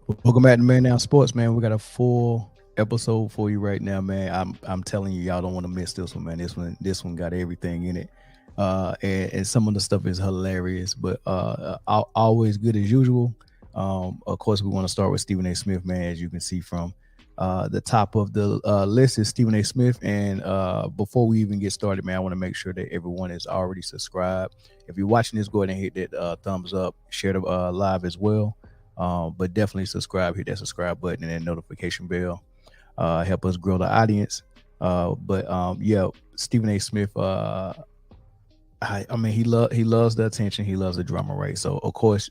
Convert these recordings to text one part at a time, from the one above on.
Welcome back to Man Down Sports, man. We got a full episode for you right now, man. I'm telling you, y'all don't want to miss this one, man. This one got everything in it. And some of the stuff is hilarious, but always good as usual. Of course, we want to start with Stephen A. Smith, man. As you can see from the top of the list is Stephen A. Smith. And before we even get started, man, I want to make sure that everyone is already subscribed. If you're watching this, go ahead and hit that thumbs up, share the live as well. But definitely subscribe, hit that subscribe button and that notification bell. Help us grow the audience. Yeah, Stephen A. Smith. I mean, he loves the attention. He loves the drama, right? So of course,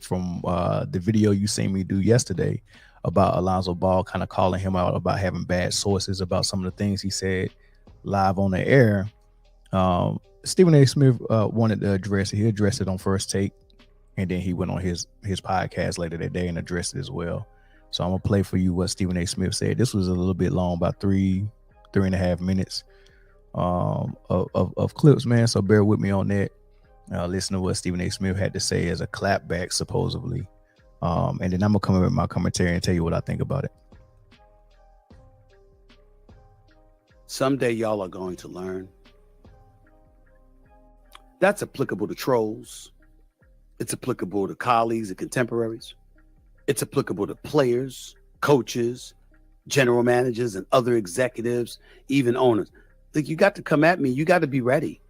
from the video you seen me do yesterday about Lonzo Ball, kind of calling him out about having bad sources about some of the things he said live on the air. Stephen A. Smith wanted to address it. He addressed it on First Take, and then he went on his podcast later that day and addressed it as well. So I'm gonna play for you what Stephen A. Smith said. This was a little bit long, about three and a half minutes of clips, man. So bear with me on that. Listen to what Stephen A. Smith had to say as a clapback, supposedly, and then I'm gonna come up with my commentary and tell you what I think about it. Someday y'all are going to learn. That's applicable to trolls. It's applicable to colleagues and contemporaries. It's applicable to players, coaches, general managers, and other executives, even owners. Like, you got to come at me. You got to be ready.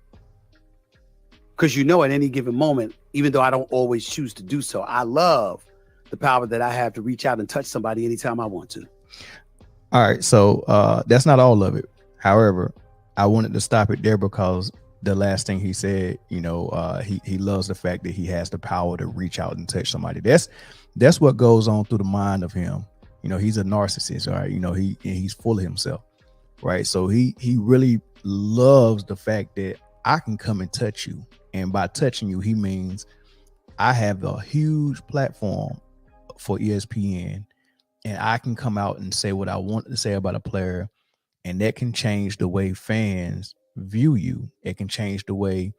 Because at any given moment, even though I don't always choose to do so, I love the power that I have to reach out and touch somebody anytime I want to. All right. So that's not all of it. However, I wanted to stop it there because the last thing he said, he loves the fact that he has the power to reach out and touch somebody. That's what goes on through the mind of him. He's a narcissist, all right. He's full of himself, right? So he really loves the fact that I can come and touch you, and by touching you, he means I have a huge platform for ESPN, and I can come out and say what I want to say about a player, and that can change the way fans view you. It can change the way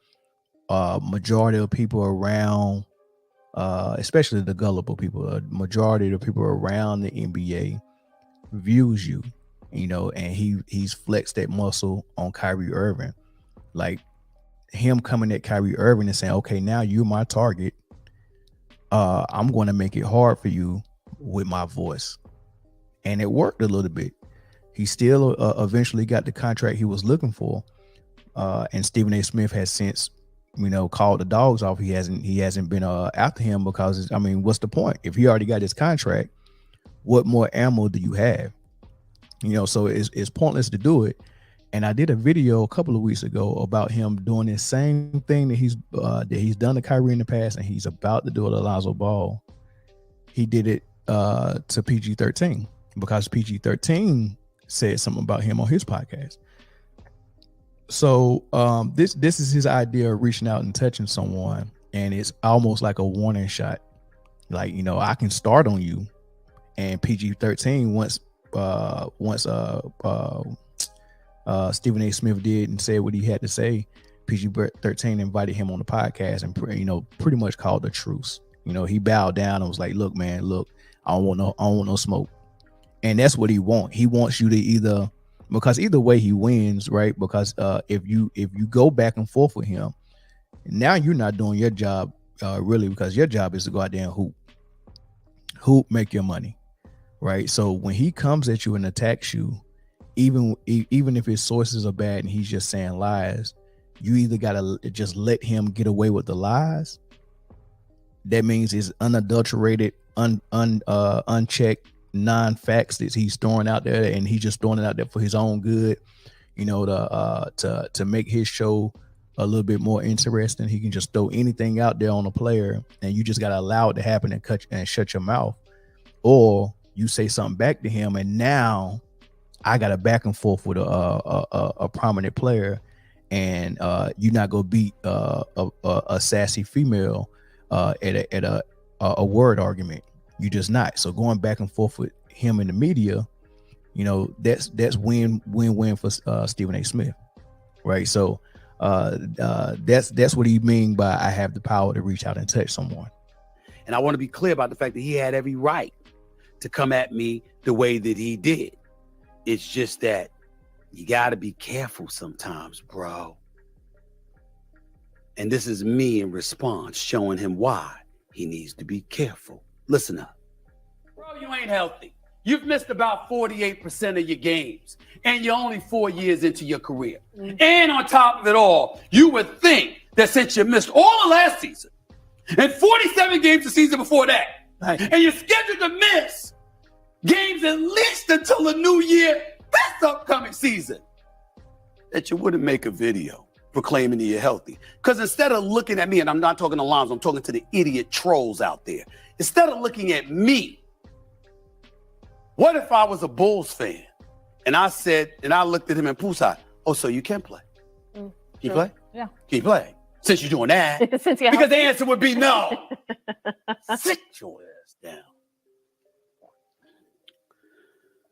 majority of people around, especially the gullible people, majority of the people around the NBA views you, and he's flexed that muscle on Kyrie Irving. Like, him coming at Kyrie Irving and saying, okay, now you're my target. I'm going to make it hard for you with my voice. And it worked a little bit. He still eventually got the contract he was looking for. And Stephen A. Smith has since, called the dogs off. He hasn't been after him because, what's the point? If he already got his contract, what more ammo do you have? So it's pointless to do it. And I did a video a couple of weeks ago about him doing the same thing that he's done to Kyrie in the past, and he's about to do it to Lonzo Ball. He did it to PG-13 because PG-13 said something about him on his podcast. So this is his idea of reaching out and touching someone, and it's almost like a warning shot. Like, I can start on you, and PG-13 once Stephen A. Smith did and said what he had to say, PG-13 invited him on the podcast and pretty much called a truce. He bowed down and was like, look, man, I don't want no smoke. And that's what he wants. He wants you to because either way he wins, right? Because if you go back and forth with him, now you're not doing your job really, because your job is to go out there and hoop, make your money, right? So when he comes at you and attacks you, even if his sources are bad and he's just saying lies, you either gotta just let him get away with the lies. That means it's unadulterated, unchecked, non-facts that he's throwing out there, and he's just throwing it out there for his own good, to make his show a little bit more interesting. He can just throw anything out there on a player, and you just gotta allow it to happen and shut your mouth, or you say something back to him, and now I got a back and forth with a prominent player, and you're not gonna beat a sassy female at a word argument. You just not. So going back and forth with him in the media, that's win for Stephen A. Smith, right? So that's what he mean by I have the power to reach out and touch someone. And I want to be clear about the fact that he had every right to come at me the way that he did. It's just that you got to be careful sometimes, bro. And this is me in response, showing him why he needs to be careful. Listen up. Bro, you ain't healthy. You've missed about 48% of your games, and you're only 4 years into your career. And on top of it all, you would think that since you missed all of last season and 47 games the season before that, and you're scheduled to miss games at least until the new year, this upcoming season, that you wouldn't make a video proclaiming that you're healthy. Because instead of looking at me, and I'm not talking to Lonzo, I'm talking to the idiot trolls out there. Instead of looking at me, what if I was a Bulls fan and I said, and I looked at him and poolside, oh, so you can play? Can you play? Yeah. Can you play? Since you're doing that. Since you're because the answer would be no. Sit your ass down.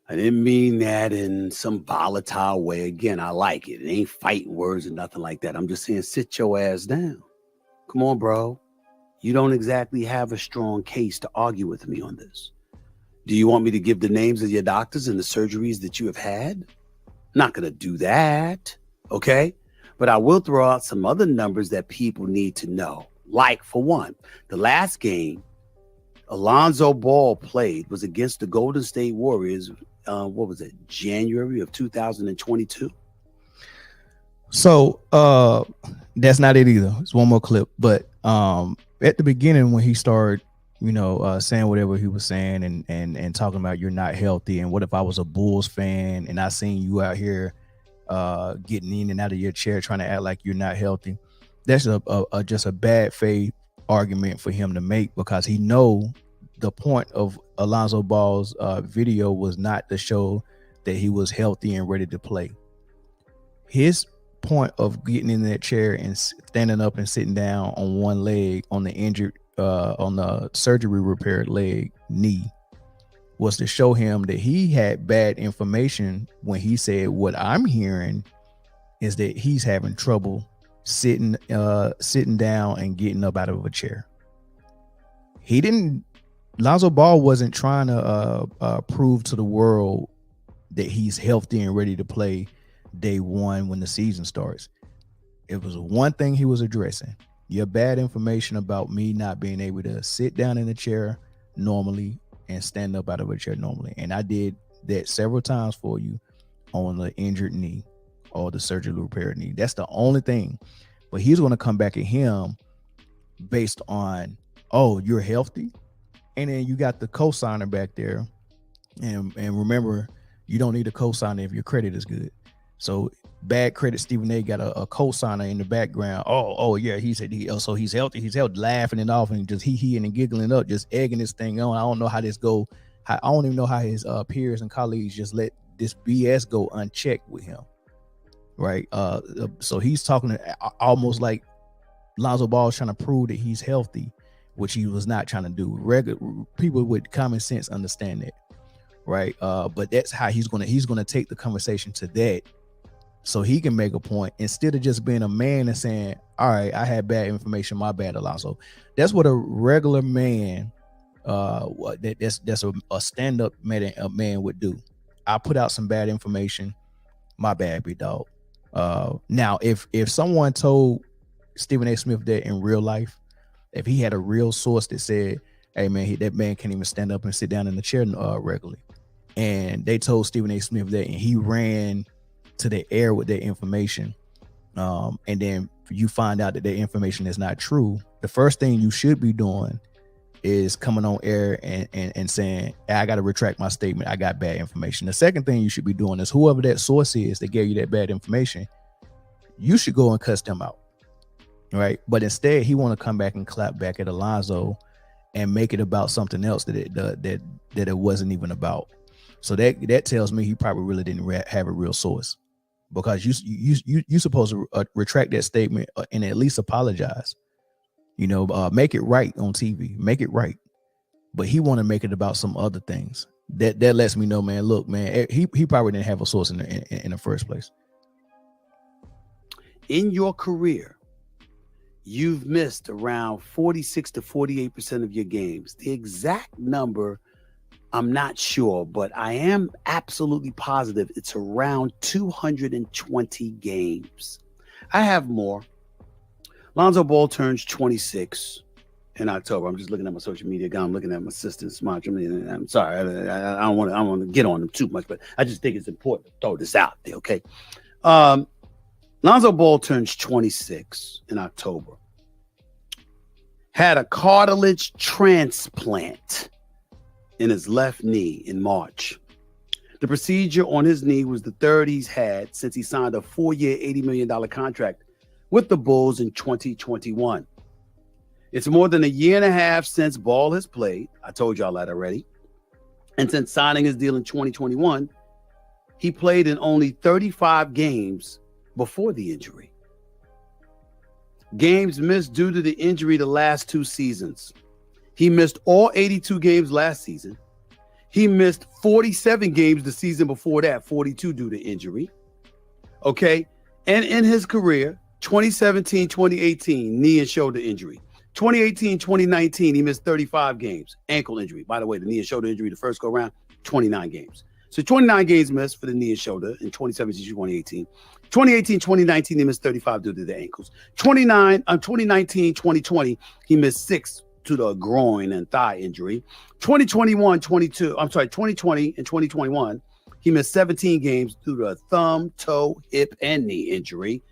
I didn't mean that in some volatile way. Again, I like it. It ain't fighting words or nothing like that. I'm just saying, sit your ass down. Come on, bro. You don't exactly have a strong case to argue with me on this. Do you want me to give the names of your doctors and the surgeries that you have had? Not going to do that, okay? But I will throw out some other numbers that people need to know. Like, for one, the last game Lonzo Ball played was against the Golden State Warriors. What was it? January of 2022. So that's not it either. It's one more clip. But at the beginning when he started, saying whatever he was saying and talking about you're not healthy and what if I was a Bulls fan and I seen you out here getting in and out of your chair trying to act like you're not healthy. That's just a bad faith argument for him to make because he know the point of Lonzo Ball's video was not to show that he was healthy and ready to play. His point of getting in that chair and standing up and sitting down on one leg on the injured on the surgery repaired knee was to show him that he had bad information when he said what I'm hearing is that he's having trouble sitting down and getting up out of a chair. Lonzo Ball wasn't trying to prove to the world that he's healthy and ready to play day one when the season starts. It was one thing he was addressing. Your bad information about me not being able to sit down in a chair normally and stand up out of a chair normally. And I did that several times for you on the injured knee or the surgically repaired knee. That's the only thing. But he's going to come back at him based on, oh, you're healthy. And then you got the cosigner back there. And remember, you don't need a cosigner if your credit is good. So bad credit Stephen A got a cosigner in the background. Oh yeah, he said so he's healthy. He's healthy, laughing it off and just he and giggling up, just egging this thing on. I don't know how this go. I don't even know how his peers and colleagues just let this BS go unchecked with him. Right. So he's talking almost like Lonzo Ball is trying to prove that he's healthy, which he was not trying to do. Regular people with common sense understand that. Right. But that's how he's gonna take the conversation to that. So he can make a point instead of just being a man and saying, all right, I had bad information. My bad, Alonzo. That's what a regular man, that's a stand-up man would do. I put out some bad information. My bad, big dog. Now, if someone told Stephen A. Smith that in real life, if he had a real source that said, hey, man, that man can't even stand up and sit down in the chair regularly. And they told Stephen A. Smith that and he ran to the air with that information, and then you find out that information is not true, the first thing you should be doing is coming on air and saying, hey, I got to retract my statement. I got bad information. The second thing you should be doing is whoever that source is that gave you that bad information, you should go and cuss them out. Right. But instead, he want to come back and clap back at Alonzo and make it about something else that it wasn't even about. So that tells me he probably really didn't have a real source. Because you supposed to retract that statement and at least apologize, make it right on TV, make it right. But he want to make it about some other things. That lets me know, man. Look, man, he probably didn't have a source in the first place. In your career, you've missed around 46 to 48% of your games. The exact number I'm not sure, but I am absolutely positive it's around 220 games. I have more. Lonzo Ball turns 26 in October. I'm just looking at my social media guy. I'm looking at my assistant smart. I'm sorry. I don't want to get on them too much, but I just think it's important to throw this out there. Okay. Lonzo Ball turns 26 in October. Had a cartilage transplant in his left knee in March. The procedure on his knee was the third he's had since he signed a 4-year, $80 million contract with the Bulls in 2021. It's more than a year and a half since Ball has played. I told y'all that already. And since signing his deal in 2021, he played in only 35 games before the injury. Games missed due to the injury the last 2 seasons. He missed all 82 games last season. He missed 47 games the season before that, 42 due to injury. Okay. And in his career, 2017, 2018, knee and shoulder injury. 2018, 2019, he missed 35 games, ankle injury. By the way, the knee and shoulder injury, the first go round, 29 games. So 29 games missed for the knee and shoulder in 2017, 2018. 2018, 2019, he missed 35 due to the ankles. 2019, 2020, he missed 6 to the groin and thigh injury. 2020 and 2021, he missed 17 games due to a thumb, toe, hip, and knee injury.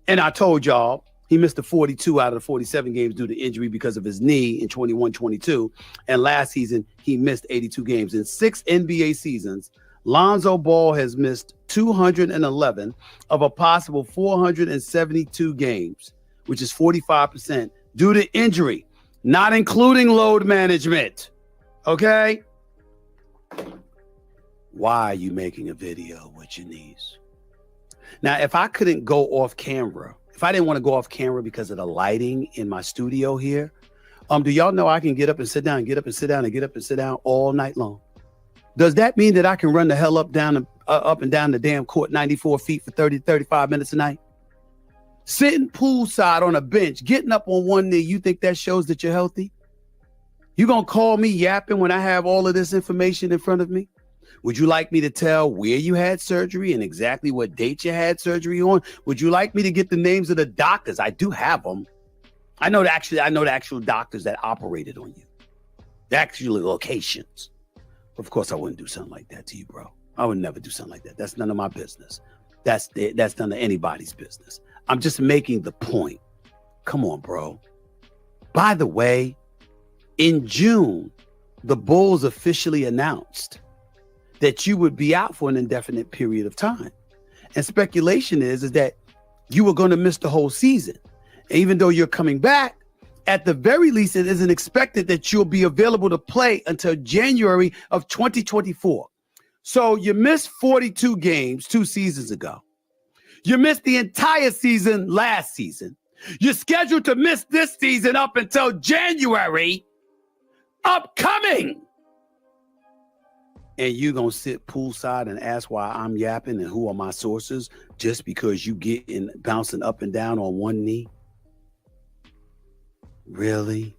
And I told y'all, he missed the 42 out of the 47 games due to injury because of his knee in 21-22. And last season, he missed 82 games. In 6 NBA seasons, Lonzo Ball has missed 211 of a possible 472 games, which is 45% due to injury, not including load management. Okay? Why are you making a video with your knees? Now, if I couldn't go off camera, if I didn't want to go off camera because of the lighting in my studio here, do y'all know I can get up and sit down, get up and sit down, and get up and sit down all night long? Does that mean that I can run the hell up and down the damn court 94 feet for 30 to 35 minutes a night? Sitting poolside on a bench, getting up on one knee, you think that shows that you're healthy? You gonna call me yapping when I have all of this information in front of me? Would you like me to tell where you had surgery and exactly what date you had surgery on? Would you like me to get the names of the doctors? I do have them. I know the actual doctors that operated on you. The actual locations. Of course, I wouldn't do something like that to you, bro. I would never do something like that. That's none of my business. That's none of anybody's business. I'm just making the point. Come on, bro. By the way, in June, the Bulls officially announced that you would be out for an indefinite period of time. And speculation is that you were going to miss the whole season. And even though you're coming back, at the very least, it isn't expected that you'll be available to play until January of 2024. So you missed 42 games 2 seasons ago. You missed the entire season last season. You're scheduled to miss this season up until January upcoming. And you gonna sit poolside and ask why I'm yapping and who are my sources just because you getting bouncing up and down on one knee? Really?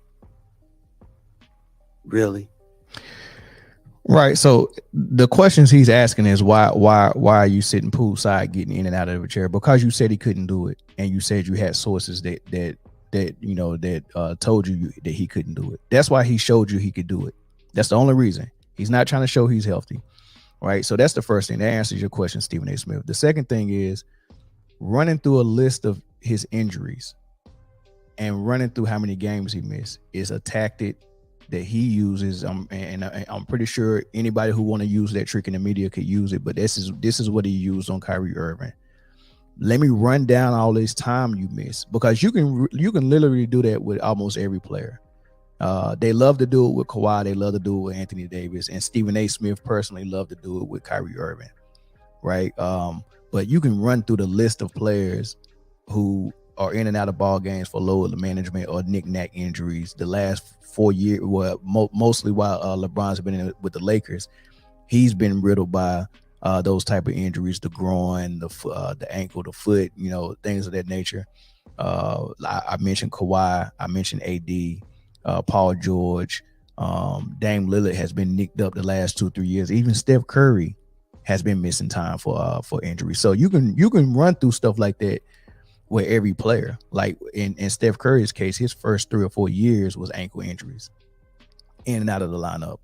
Right. So the questions he's asking is why are you sitting poolside getting in and out of a chair? Because you said he couldn't do it, and you said you had sources that told you that he couldn't do it. That's why he showed you he could do it. That's the only reason. He's not trying to show he's healthy. Right. So that's the first thing. That answers your question, Stephen A. Smith. The second thing is running through a list of his injuries and running through how many games he missed is a tactic that he uses. And I'm pretty sure anybody who want to use that trick in the media could use it. But this is what he used on Kyrie Irving. Let me run down all this time you missed, because you can literally do that with almost every player. They love to do it with Kawhi. They love to do it with Anthony Davis, and Stephen A. Smith personally love to do it with Kyrie Irving, right? But you can run through the list of players who are in and out of ball games for load management or knick-knack injuries. The last 4 years, mostly while LeBron's been in with the Lakers, he's been riddled by those type of injuries: the groin, the ankle, the foot, things of that nature. I mentioned Kawhi. I mentioned AD. Paul George, Dame Lillard has been nicked up the last 2-3 years. Even Steph Curry has been missing time for injury. So you can run through stuff like that with every player. Like in Steph Curry's case, his first 3 or 4 years was ankle injuries, in and out of the lineup.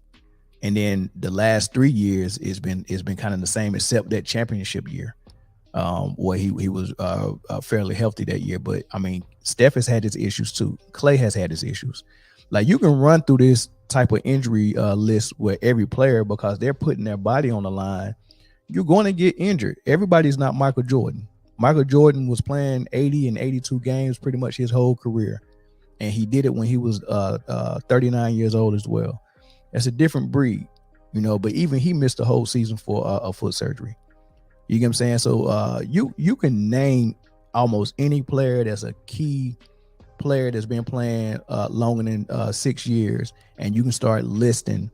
And then the last 3 years it's been kind of the same, except that championship year, where he was fairly healthy that year. But I mean, Steph has had his issues too. Clay has had his issues. Like you can run through this type of injury list with every player because they're putting their body on the line. You're going to get injured. Everybody's not Michael Jordan. Michael Jordan was playing 80 and 82 games pretty much his whole career, and he did it when he was 39 years old as well. That's a different breed, but even he missed the whole season for a foot surgery. You get what I'm saying? So you can name almost any player that's a key player that's been playing longer than 6 years, and you can start listing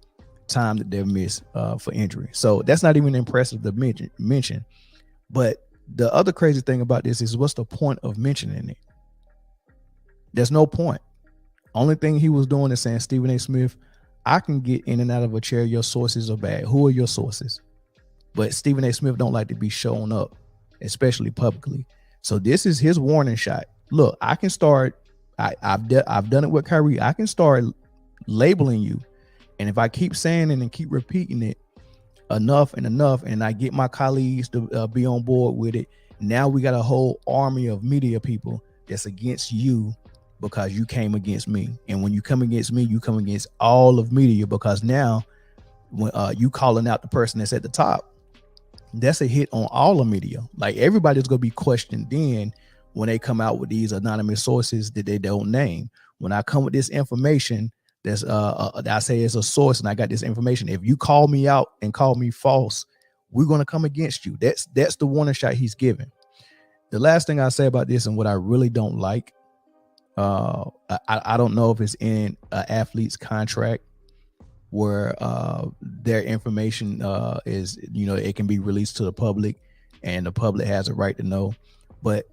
time that they've missed for injury. So that's not even impressive to mention. But the other crazy thing about this is, what's the point of mentioning it? There's no point. Only thing he was doing is saying, Stephen A. Smith, I can get in and out of a chair. Your sources are bad. Who are your sources? But Stephen A. Smith don't like to be shown up, especially publicly. So this is his warning shot. Look, I can start. I've done it with Kyrie. I can start labeling you, and if I keep saying it and keep repeating it enough, and I get my colleagues to be on board with it, now we got a whole army of media people that's against you because you came against me. And when you come against me, you come against all of media, because now when you calling out the person that's at the top, that's a hit on all of media. Like everybody's gonna be questioned then when they come out with these anonymous sources that they don't name. When I come with this information that's I say it's a source and I got this information, if you call me out and call me false, we're gonna come against you. That's the warning shot he's giving. The last thing I say about this, and what I really don't like, I don't know if it's in an athlete's contract where their information is, it can be released to the public and the public has a right to know. But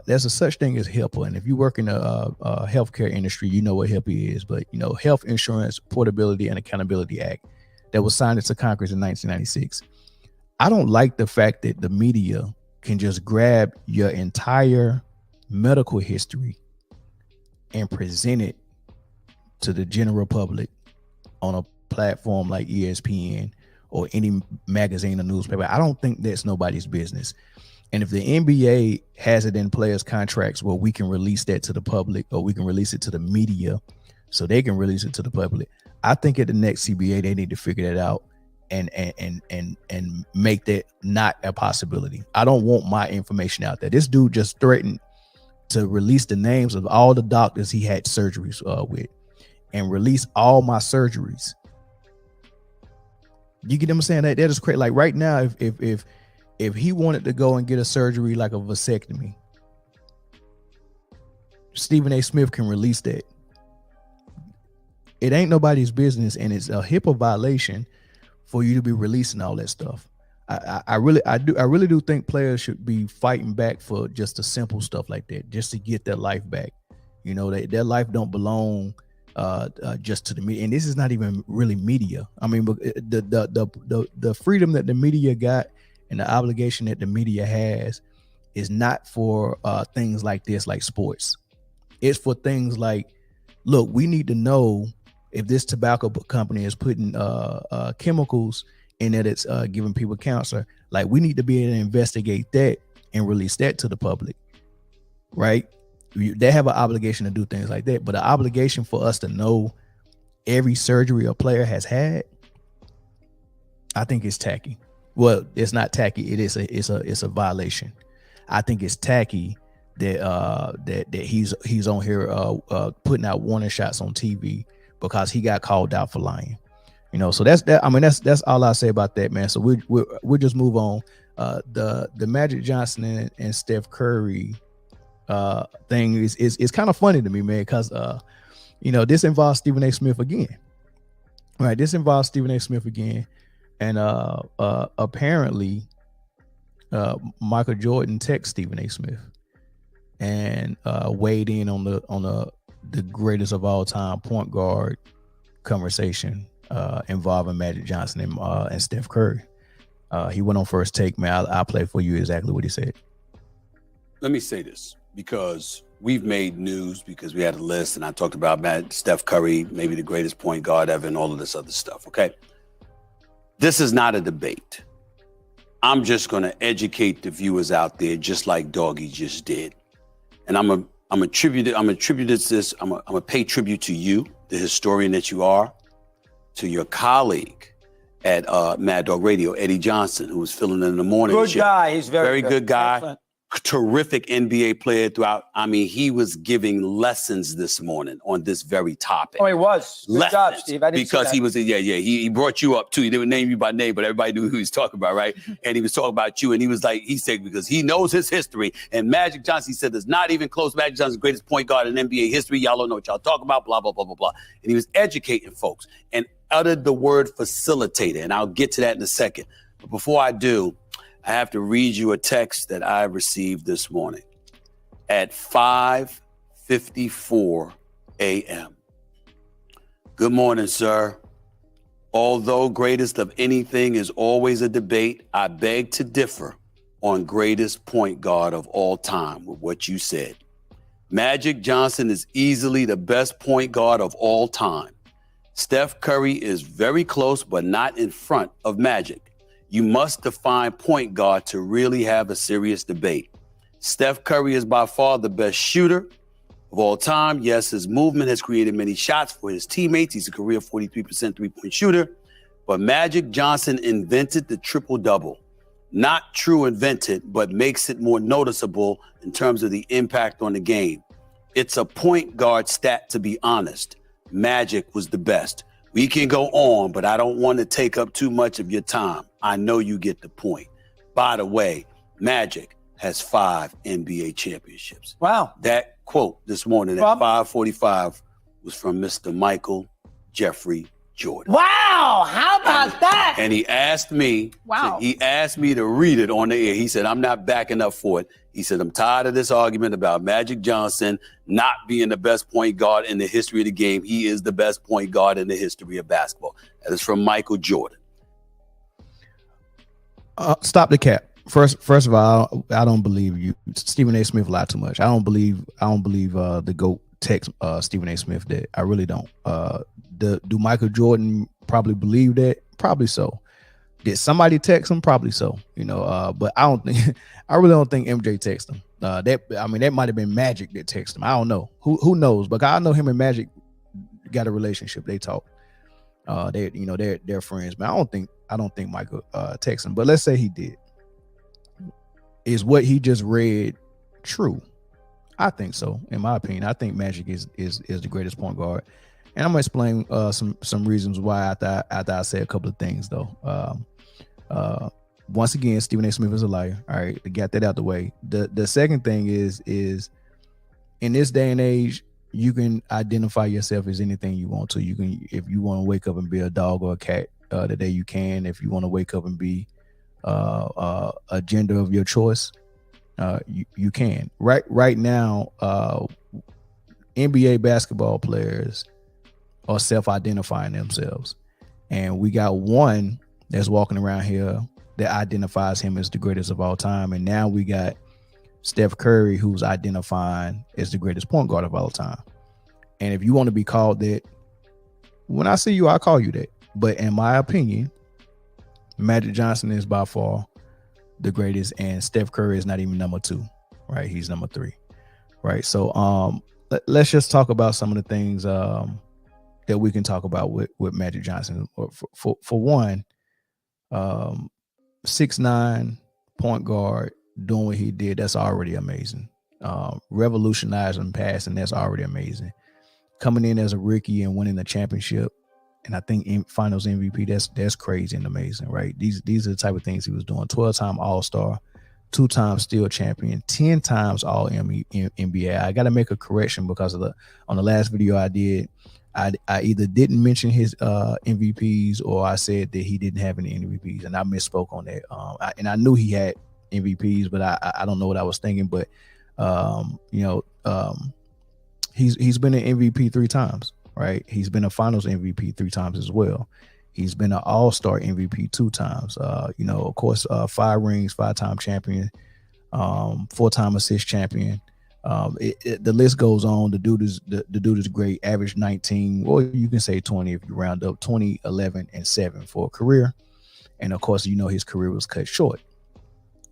there's a such thing as HIPAA. And if you work in the healthcare industry, you know what HIPAA is. But, Health Insurance Portability and Accountability Act that was signed into Congress in 1996. I don't like the fact that the media can just grab your entire medical history and present it to the general public on a platform like ESPN or any magazine or newspaper. I don't think that's nobody's business. And if the NBA has it in players' contracts where we can release that to the public, or we can release it to the media so they can release it to the public, I think at the next CBA they need to figure that out and make that not a possibility. I don't want my information out there. This dude just threatened to release the names of all the doctors he had surgeries with, and release all my surgeries. You get what I'm saying? That is crazy. Like right now, if he wanted to go and get a surgery like a vasectomy, Stephen A. Smith can release that. It ain't nobody's business, and it's a HIPAA violation for you to be releasing all that stuff. I really do think players should be fighting back for just the simple stuff like that, just to get their life back. Their life don't belong just to the media, and this is not even really media. I mean, the freedom that the media got and the obligation that the media has is not for things like this, like sports. It's for things like, look, we need to know if this tobacco company is putting chemicals in that it's giving people cancer. Like, we need to be able to investigate that and release that to the public, right? They have an obligation to do things like that, but the obligation for us to know every surgery a player has had, I think it's tacky. Well, it's not tacky. It's a violation. I think it's tacky that he's on here putting out warning shots on TV because he got called out for lying. So that's that. I mean, that's all I say about that, man. So we'll just move on. The Magic Johnson and Steph Curry thing is kind of funny to me, man, because this involves Stephen A. Smith again. Right, this involves Stephen A. Smith again, and apparently Michael Jordan texted Stephen A. Smith and weighed in on the greatest of all time point guard conversation involving Magic Johnson and Steph Curry. He went on First Take, man. I'll play for you exactly what he said. Let me say this, because we've made news because we had a list, and I talked about Steph Curry, maybe the greatest point guard ever, and all of this other stuff, okay? This is not a debate. I'm just going to educate the viewers out there, just like Doggy just did. And I'm gonna pay tribute to you, the historian that you are, to your colleague at Mad Dog Radio, Eddie Johnson, who was filling in the morning. Good guy. He's very good guy. Excellent. Terrific NBA player throughout. I mean, he was giving lessons this morning on this very topic. Oh, he was. Good job, Steve. I didn't because see that. he was, he brought you up too. He didn't name you by name, but everybody knew who he was talking about, right? And he was talking about you, and he was like, he said, because he knows his history. And Magic Johnson, he said, there's not even close. Magic Johnson's the greatest point guard in NBA history. Y'all don't know what y'all talking about, blah, blah, blah, blah, blah. And he was educating folks and uttered the word facilitator. And I'll get to that in a second. But before I do, I have to read you a text that I received this morning at 5:54 a.m. Good morning, sir. Although greatest of anything is always a debate, I beg to differ on greatest point guard of all time with what you said. Magic Johnson is easily the best point guard of all time. Steph Curry is very close, but not in front of Magic. You must define point guard to really have a serious debate. Steph Curry is by far the best shooter of all time. Yes, his movement has created many shots for his teammates. He's a career 43% three-point shooter. But Magic Johnson invented the triple-double. Not true invented, but makes it more noticeable in terms of the impact on the game. It's a point guard stat, to be honest. Magic was the best. We can go on, but I don't want to take up too much of your time. I know you get the point. By the way, Magic has 5 NBA championships. Wow. That quote this morning at 5:45 was from Mr. Michael Jeffrey Jordan. Wow. How about that? And he asked me, to read it on the air. He said, I'm not backing up for it. He said, I'm tired of this argument about Magic Johnson not being the best point guard in the history of the game. He is the best point guard in the history of basketball. That is from Michael Jordan. Stop the cap. First of all, I don't believe you. Stephen A. Smith lied too much. I don't believe the GOAT text Stephen A. Smith that. I really don't. Do Michael Jordan probably believe that? Probably so. Did somebody text him? Probably so. But I really don't think MJ texted him. That might have been Magic that texted him. I don't know. Who knows? But I know him and Magic got a relationship. They talk. They're friends. But I don't think Michael texted him. But let's say he did. Is what he just read true? I think so. In my opinion, I think Magic is the greatest point guard. And I'm gonna explain some reasons why after I say a couple of things though. Once again, Stephen A. Smith is a liar. All right, got that out the way. The second thing is in this day and age, you can identify yourself as anything you want to. You can, if you want to wake up and be a dog or a cat today, you can. If you want to wake up and be a gender of your choice, you can. Right now, NBA basketball players are self-identifying themselves, and we got one that's walking around here that identifies him as the greatest of all time, and now we got Steph Curry who's identifying as the greatest point guard of all time. And if you want to be called that, when I see you, I'll call you that. But in my opinion, Magic Johnson is by far the greatest, and Steph Curry is not even number 2, right? He's number 3, right? So let's just talk about some of the things that we can talk about with Magic Johnson. For one, 6'9" point guard doing what he did, that's already amazing. Revolutionizing passing, that's already amazing. Coming in as a rookie and winning the championship, and I think in Finals MVP, that's crazy and amazing, right? These are the type of things he was doing. 12-time All-Star, 2-time Steel champion, 10 times All NBA. I got to make a correction because on the last video I did, I either didn't mention his MVPs or I said that he didn't have any MVPs, and I misspoke on that. And I knew he had MVPs, but I don't know what I was thinking. But he's been an MVP 3 times, right? He's been a Finals MVP 3 times as well. He's been an All-Star MVP 2 times. Of course, 5 rings, 5-time champion, 4-time assist champion. The list goes on. The dude is great. Average 19, or you can say 20 if you round up. 20, 11, and 7 for a career. And of course, his career was cut short.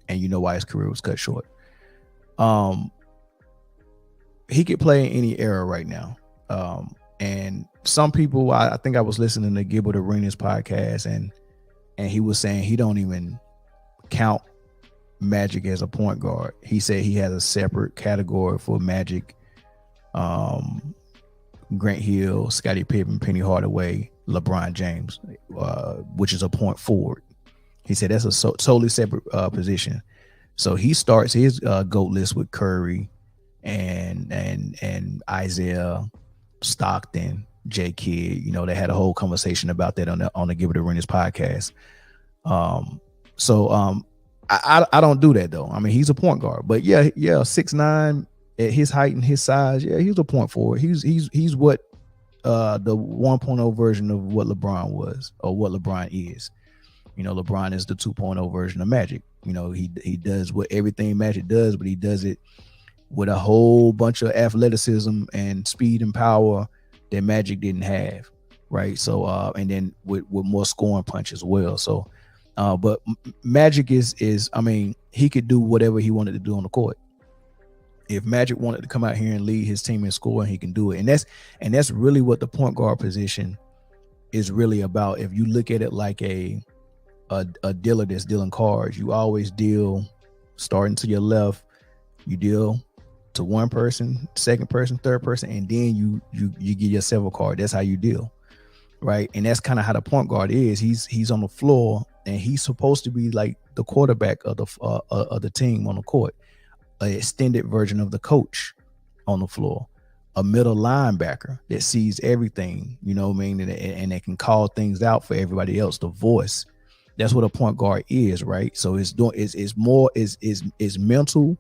And you know why his career was cut short. He could play in any era right now. And some people, I think I was listening to Gilbert Arenas podcast, and he was saying he don't even count Magic as a point guard. He said he has a separate category for Magic, Grant Hill, Scottie Pippen, Penny Hardaway, LeBron James, which is a point forward. He said that's a totally separate position. So he starts his GOAT list with Curry and Isaiah, Stockton, J. Kidd. They had a whole conversation about that on the Gilbert Arenas podcast. I don't do that though. I mean, he's a point guard, but yeah, 6'9" at his height and his size. Yeah, he's a point forward. He's what the 1.0 version of what LeBron was, or what LeBron is. LeBron is the 2.0 version of Magic. He does what everything Magic does, but he does it with a whole bunch of athleticism and speed and power that Magic didn't have, right? So, and then with more scoring punch as well. So, but Magic is, I mean, he could do whatever he wanted to do on the court. If Magic wanted to come out here and lead his team in scoring, he can do it. And that's really what the point guard position is really about. If you look at it like a dealer that's dealing cards, you always deal starting to your left, you deal to one person, second person, third person, and then you get yourself a card. That's how you deal, right? And that's kind of how the point guard is. He's on the floor, and he's supposed to be like the quarterback of the team on the court, an extended version of the coach on the floor, a middle linebacker that sees everything, you know what I mean, and that can call things out for everybody else. The voice. That's what a point guard is, right? So it's mental,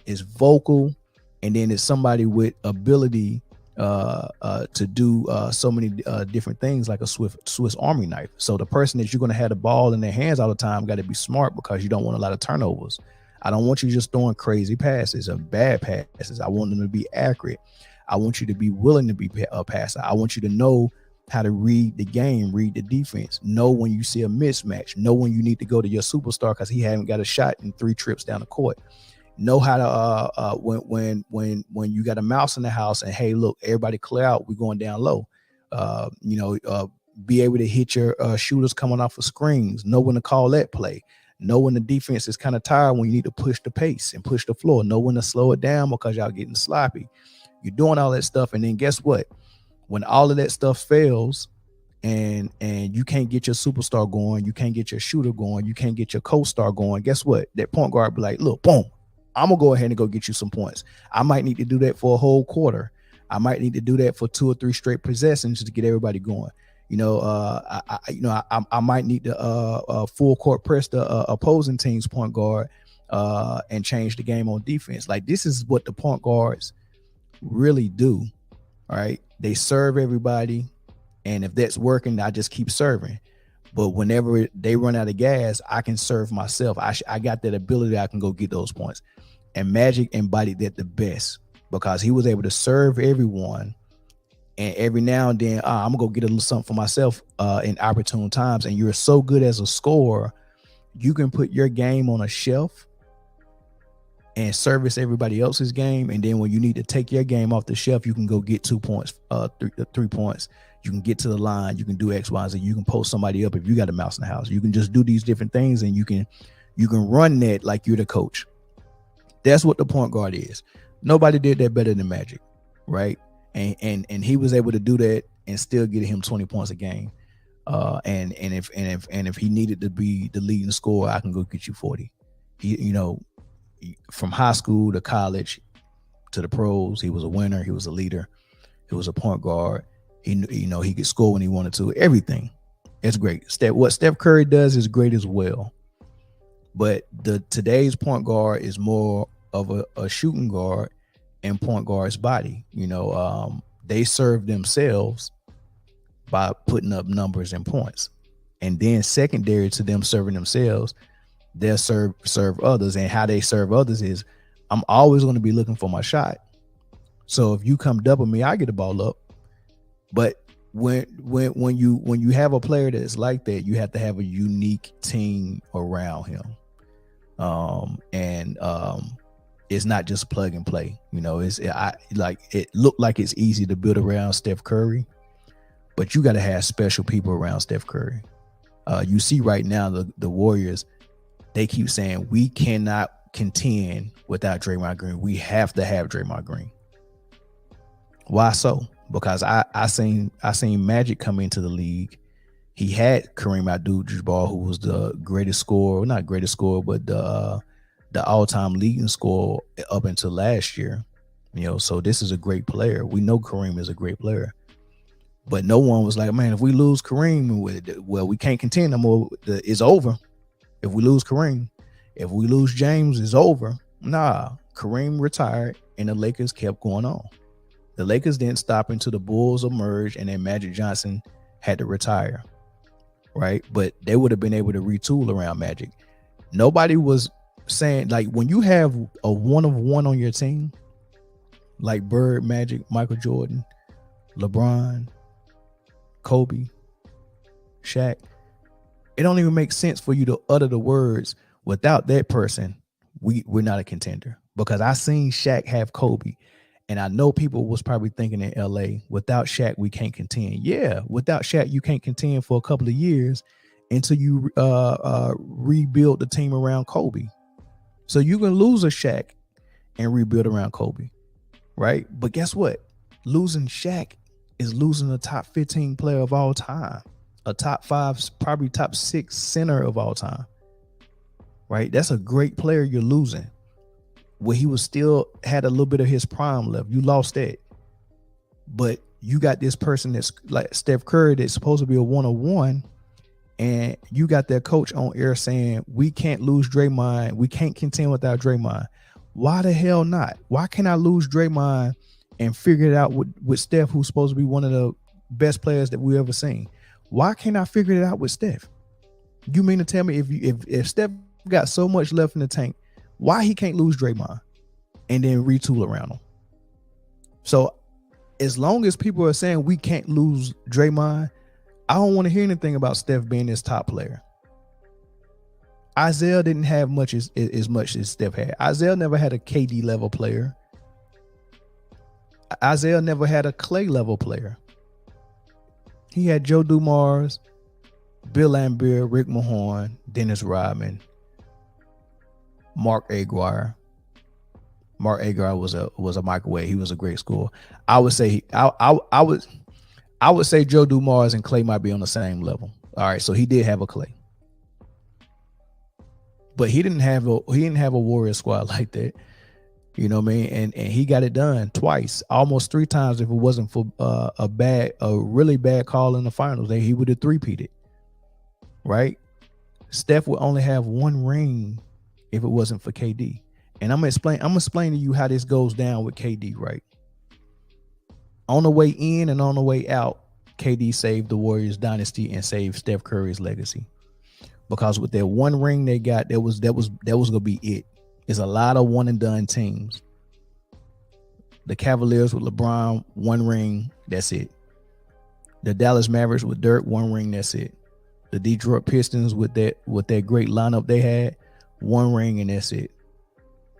it's vocal, and then it's somebody with ability to do so many different things, like a Swiss Army knife. So the person that you're going to have the ball in their hands all the time got to be smart, because you don't want a lot of turnovers. I don't want you just throwing crazy passes or bad passes. I want them to be accurate. I want you to be willing to be a passer. I want you to know how to read the game, read the defense, know when you see a mismatch, know when you need to go to your superstar because he haven't got a shot in 3 trips down the court. Know how to when you got a mouse in the house and, hey, look, everybody clear out, we're going down low. Be able to hit your shooters coming off of screens. Know when to call that play. Know when the defense is kind of tired, when you need to push the pace and push the floor. Know when to slow it down because y'all getting sloppy. You're doing all that stuff, and then guess what? When all of that stuff fails, and you can't get your superstar going, you can't get your shooter going, you can't get your co-star going, guess what? That point guard be like, look, boom, I'm gonna go ahead and go get you some points. I might need to do that for a whole quarter. I might need to do that for 2 or 3 straight possessions to get everybody going. I might need to full court press the opposing team's point guard and change the game on defense. Like, this is what the point guards really do. All right. They serve everybody. And if that's working, I just keep serving. But whenever they run out of gas, I can serve myself. I got that ability. I can go get those points. And Magic embodied that the best, because he was able to serve everyone. And every now and then, I'm going to go get a little something for myself in opportune times. And you're so good as a scorer, you can put your game on a shelf and service everybody else's game. And then when you need to take your game off the shelf, you can go get 2 points, 3 points. You can get to the line. You can do X, Y, and Z. You can post somebody up if you got a mouse in the house. You can just do these different things, and you can run that like you're the coach. That's what the point guard is. Nobody did that better than Magic, right? And he was able to do that and still get him 20 points a game. And if he needed to be the leading scorer, I can go get you 40. From high school to college to the pros, he was a winner. He was a leader. He was a point guard. He could score when he wanted to. Everything. It's great. What Steph Curry does is great as well. But today's point guard is more of a shooting guard and point guard's body. they serve themselves by putting up numbers and points. And then secondary to them serving themselves, they'll serve others. And how they serve others is, I'm always going to be looking for my shot. So if you come double me, I get the ball up. But when you have a player that's like that, you have to have a unique team around him. It's not just plug and play. You know, it looked like it's easy to build around Steph Curry, but you got to have special people around Steph Curry. You see right now the Warriors, they keep saying we cannot contend without Draymond Green. We have to have Draymond Green. Why so? Because I seen Magic come into the league. He had Kareem Abdul-Jabbar, who was the greatest scorer, not greatest scorer, but the all-time leading scorer up until last year. You know, so this is a great player. We know Kareem is a great player. But no one was like, man, if we lose Kareem, well, we can't contend no more. It's over. If we lose Kareem, if we lose James, it's over. Nah, Kareem retired, and the Lakers kept going on. The Lakers didn't stop until the Bulls emerged, and then Magic Johnson had to retire, right? But they would have been able to retool around Magic. Nobody was saying, like, when you have a one-of-one on your team, like Bird, Magic, Michael Jordan, LeBron, Kobe, Shaq, it don't even make sense for you to utter the words, without that person, we're not a contender. Because I seen Shaq have Kobe, and I know people was probably thinking in LA, without Shaq, we can't contend. Yeah, without Shaq, you can't contend for a couple of years until you rebuild the team around Kobe. So you can lose a Shaq and rebuild around Kobe, right? But guess what? Losing Shaq is losing a top 15 player of all time, a top 5, probably top 6 center of all time, right? That's a great player you're losing. Where he was still had a little bit of his prime left. You lost that. But you got this person that's like Steph Curry that's supposed to be a one-on-one, and you got their coach on air saying, we can't lose Draymond. We can't contend without Draymond. Why the hell not? Why can't I lose Draymond and figure it out with Steph, who's supposed to be one of the best players that we ever seen? Why can't I figure it out with Steph? You mean to tell me if Steph got so much left in the tank, why he can't lose Draymond and then retool around him? So as long as people are saying we can't lose Draymond, I don't want to hear anything about Steph being this top player. Isaiah didn't have much as much as Steph had. Isaiah never had a KD level player. Isaiah never had a Clay level player. He had Joe Dumars, Bill Laimbeer, Rick Mahorn, Dennis Rodman, Mark Aguirre. Mark Aguirre was a microwave. He was a great scorer. I would say I would say Joe Dumars and Clay might be on the same level. All right, so he did have a Clay, but he didn't have a Warrior squad like that. You know what I mean? And he got it done twice, almost 3 times. If it wasn't for a really bad call in the finals, he would have three-peated. Right? Steph would only have 1 ring if it wasn't for KD. And I'm gonna explain to you how this goes down with KD, right? On the way in and on the way out, KD saved the Warriors dynasty and saved Steph Curry's legacy. Because with that 1 ring they got, that was gonna be it. There's a lot of one and done teams. The Cavaliers with LeBron, 1 ring, that's it. The Dallas Mavericks with Dirk, 1 ring, that's it. The Detroit Pistons with that great lineup they had, 1 ring, and that's it.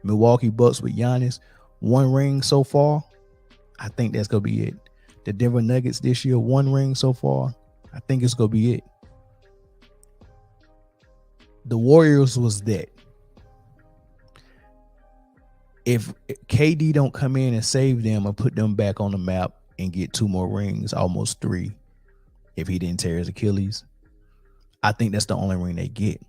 Milwaukee Bucks with Giannis, 1 ring so far. I think that's gonna be it. The Denver Nuggets this year, 1 ring so far. I think it's gonna be it. The Warriors was that. If KD don't come in and save them and put them back on the map and get 2 more rings, almost 3, if he didn't tear his Achilles, I think that's the only ring they get.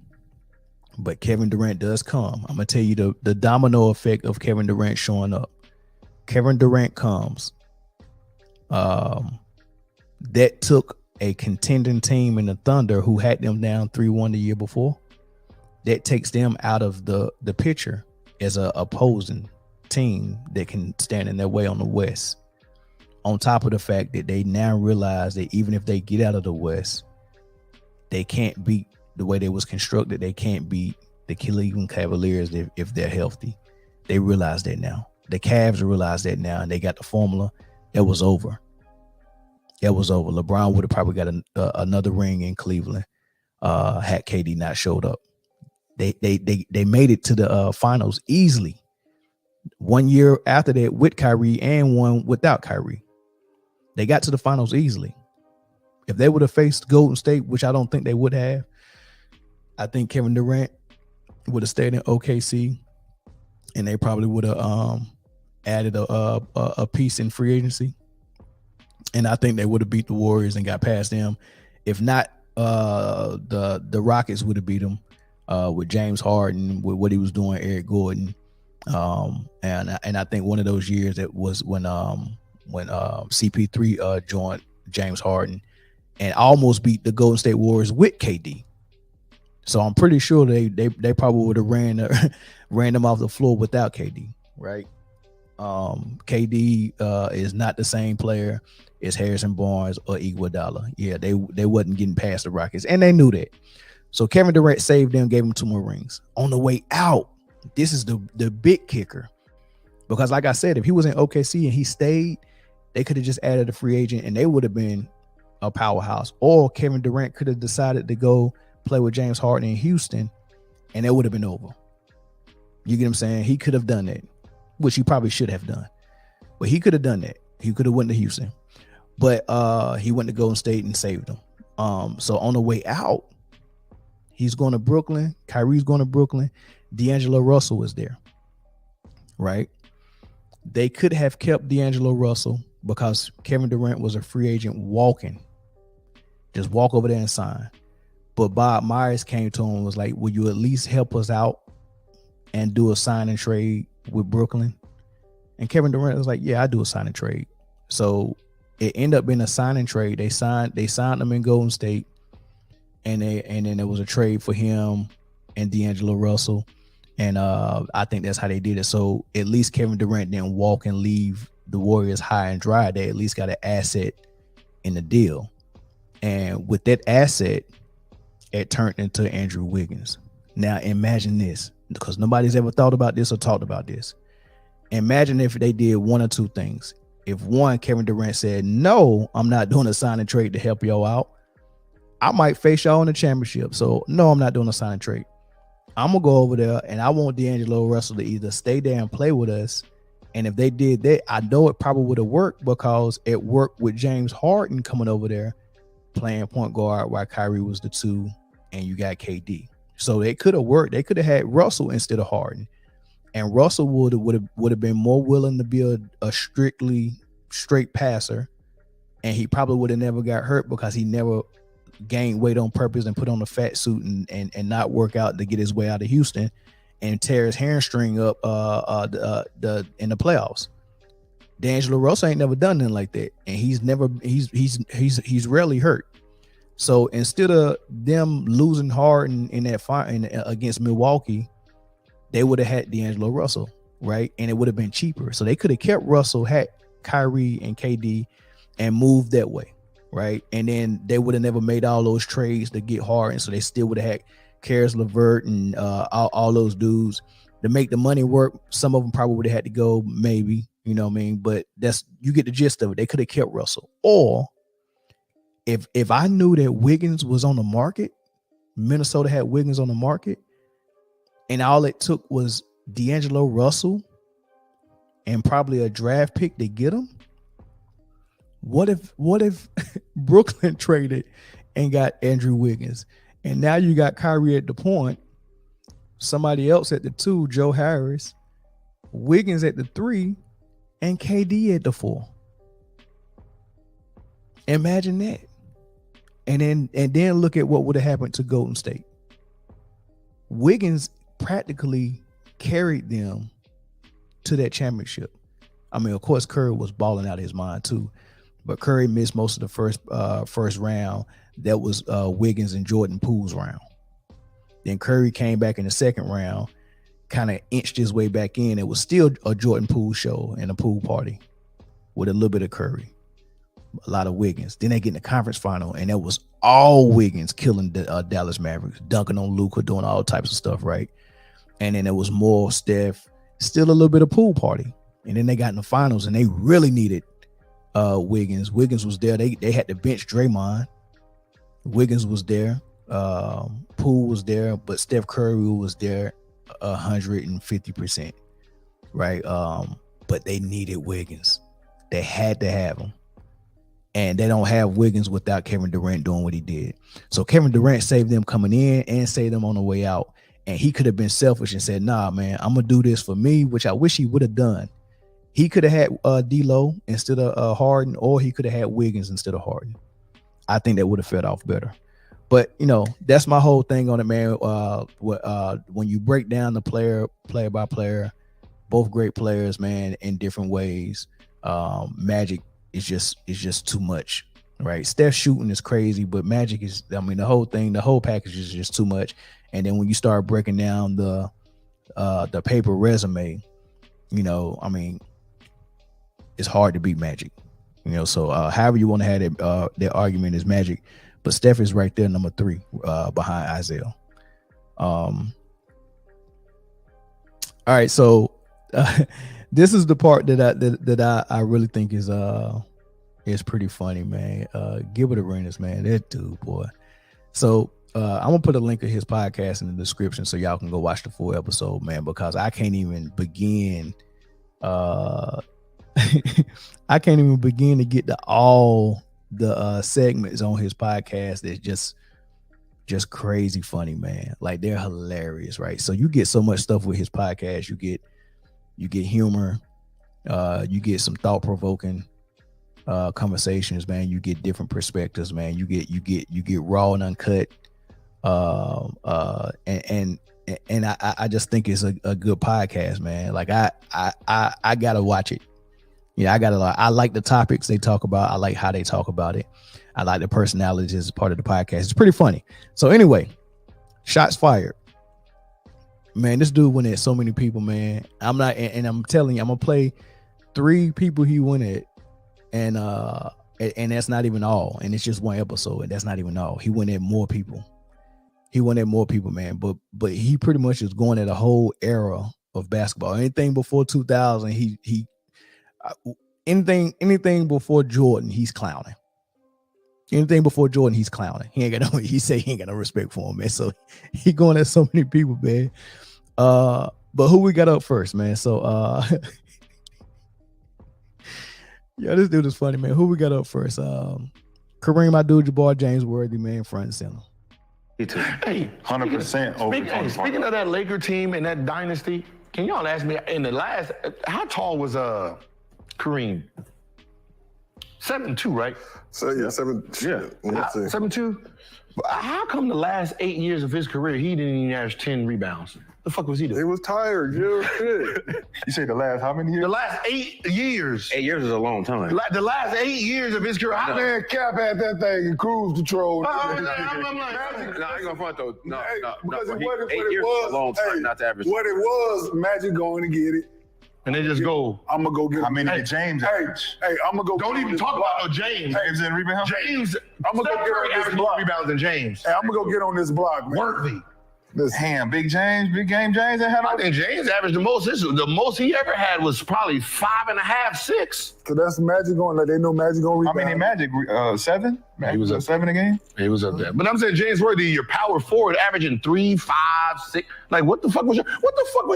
But Kevin Durant does come. I'm gonna tell you the domino effect of Kevin Durant showing up. Kevin Durant comes. That took a contending team in the Thunder who had them down 3-1 the year before. That takes them out of the picture as a opposing team that can stand in their way on the West. On top of the fact that they now realize that even if they get out of the West, they can't beat the way they was constructed. They can't beat the Cleveland Cavaliers if they're healthy. They realize that now. The Cavs realize that now, and they got the formula. It was over. It was over. LeBron would have probably got another ring in Cleveland had KD not showed up. They made it to the finals easily. 1 year after that with Kyrie and one without Kyrie. They got to the finals easily. If they would have faced Golden State, which I don't think they would have, I think Kevin Durant would have stayed in OKC, and they probably would have added a piece in free agency. And I think they would have beat the Warriors and got past them. If not, the Rockets would have beat them with James Harden, with what he was doing, Eric Gordon. And I think one of those years it was when CP3 joined James Harden and almost beat the Golden State Warriors with KD. So I'm pretty sure they probably would have ran them off the floor without KD, right? KD is not the same player as Harrison Barnes or Iguodala. Yeah, they wasn't getting past the Rockets, and they knew that. So Kevin Durant saved them, gave them 2 more rings. On the way out, this is the big kicker. Because like I said, if he was in OKC and he stayed, they could have just added a free agent and they would have been a powerhouse. Or Kevin Durant could have decided to go play with James Harden in Houston and it would have been over. You get what I'm saying? He could have done that, which he probably should have done. But he could have done that. He could have went to Houston. But he went to Golden State and saved them. So on the way out, he's going to Brooklyn. Kyrie's going to Brooklyn. D'Angelo Russell is there, right? They could have kept D'Angelo Russell because Kevin Durant was a free agent walking. Just walk over there and sign. But Bob Myers came to him and was like, will you at least help us out and do a sign and trade with Brooklyn? And Kevin Durant was like, yeah, I do a sign and trade. So it ended up being a sign and trade. They signed him in Golden State. And then there was a trade for him and D'Angelo Russell. And I think that's how they did it. So at least Kevin Durant didn't walk and leave the Warriors high and dry. They at least got an asset in the deal. And with that asset, it turned into Andrew Wiggins. Now imagine this, because nobody's ever thought about this or talked about this. Imagine if they did one or two things. If one, Kevin Durant said, no, I'm not doing a sign and trade to help y'all out. I might face y'all in the championship. So no, I'm not doing a sign and trade. I'm going to go over there and I want D'Angelo Russell to either stay there and play with us. And if they did that, I know it probably would have worked because it worked with James Harden coming over there playing point guard while Kyrie was the 2 and you got KD. So it could have worked. They could have had Russell instead of Harden. And Russell would have been more willing to be a strictly straight passer. And he probably would have never got hurt because he never gain weight on purpose and put on a fat suit and not work out to get his way out of Houston and tear his hamstring up in the playoffs. D'Angelo Russell ain't never done nothing like that, and he's rarely hurt. So instead of them losing hard in that fight against Milwaukee, they would have had D'Angelo Russell, right? And it would have been cheaper. So they could have kept Russell, had Kyrie and KD, and moved that way. Right. And then they would have never made all those trades to get Harden. So they still would have had Karis LeVert and all those dudes to make the money work. Some of them probably would have had to go, maybe, you know what I mean? But you get the gist of it. They could have kept Russell. Or if I knew that Wiggins was on the market, Minnesota had Wiggins on the market, and all it took was D'Angelo Russell and probably a draft pick to get him. What if Brooklyn traded and got Andrew Wiggins, and now you got Kyrie at the point, somebody else at the 2, Joe Harris, Wiggins at the 3, and KD at the 4. Imagine that. And then look at what would have happened to Golden State. Wiggins practically carried them to that championship. I mean, of course, Curry was balling out of his mind too. But Curry missed most of the first round. That was Wiggins and Jordan Poole's round. Then Curry came back in the second round, kind of inched his way back in. It was still a Jordan Poole show and a pool party with a little bit of Curry. a lot of Wiggins. Then they get in the conference final, and that was all Wiggins killing the Dallas Mavericks, dunking on Luka, doing all types of stuff, right? And then there was more Steph, still a little bit of pool party. And then they got in the finals, and they really needed Wiggins. Wiggins was there. They had to bench Draymond. Wiggins was there. Poole was there, but Steph Curry was there 150%, right? But they needed Wiggins. They had to have him. And they don't have Wiggins without Kevin Durant doing what he did. So Kevin Durant saved them coming in and saved them on the way out. And he could have been selfish and said, nah, man, I'm going to do this for me, which I wish he would have done. He could have had D'Lo instead of Harden, or he could have had Wiggins instead of Harden. I think that would have felt off better. But, you know, that's my whole thing on it, man. When you break down the player by player, both great players, man, in different ways, Magic is just too much, right? Steph shooting is crazy, but Magic is, I mean, the whole package is just too much. And then when you start breaking down the paper resume, you know, I mean, it's hard to beat Magic, you know. So however you want to have it, their argument is Magic, but Steph is right there, number 3, behind Isaiah. All right, so this is the part that I really think is pretty funny, man. Gilbert Arenas, man, that dude, boy. So I'm gonna put a link of his podcast in the description so y'all can go watch the full episode, man, because I can't even begin. I can't even begin to get to all the segments on his podcast. That's just crazy funny, man. Like, they're hilarious, right? So you get so much stuff with his podcast. You get humor, you get some thought-provoking conversations, man. You get different perspectives, man. You get raw and uncut. And I just think it's a good podcast, man. Like, I gotta watch it. Yeah, I like the topics they talk about. I like how they talk about it. I like the personalities as part of the podcast. It's pretty funny. So anyway, shots fired. Man, this dude went at so many people, man. I'm telling you, I'm gonna play 3 people he went at, and that's not even all. And it's just one episode, and that's not even all. He went at more people. Man. But he pretty much is going at a whole era of basketball. Anything before 2000, anything before Jordan, he's clowning. Anything before Jordan, he's clowning. He say he ain't got no respect for him, man. So he going at so many people, man. But who we got up first, man? So yeah, this dude is funny, man. Who we got up first? Kareem Abdul-Jabbar, James Worthy, man, front and center. Hey, 100%. Speaking of that Laker team and that dynasty, can y'all ask me in the last? How tall was Kareem? 7'2", right? So yeah, 7'2". How come the last 8 years of his career he didn't even average 10 rebounds? The fuck was he doing? He was tired, Gil. You say the last how many years? The last 8 years. 8 years is a long time. The last 8 years of his career. Man, Cap had that thing in cruise control. I ain't gonna front though. No. Because 8 years is a long time, not to average. What it was, Magic going to get it. And they just go. I'm gonna go get. How many did James average? Hey, I'm gonna go. Don't even talk about no James. James and rebound. James. I'm gonna go get on this block. Rebounds than James. Hey, I'm gonna go get on this block, man. Worthy. Damn, big game James. That had I think James averaged the most. The most he ever had was probably 5.5, 6. Cause that's Magic going. Like they know Magic going to rebound. How many Magic? 7. He was up 7 a game. He was up there. But I'm saying James Worthy, your power forward, averaging 3, 5, 6. Like what the fuck was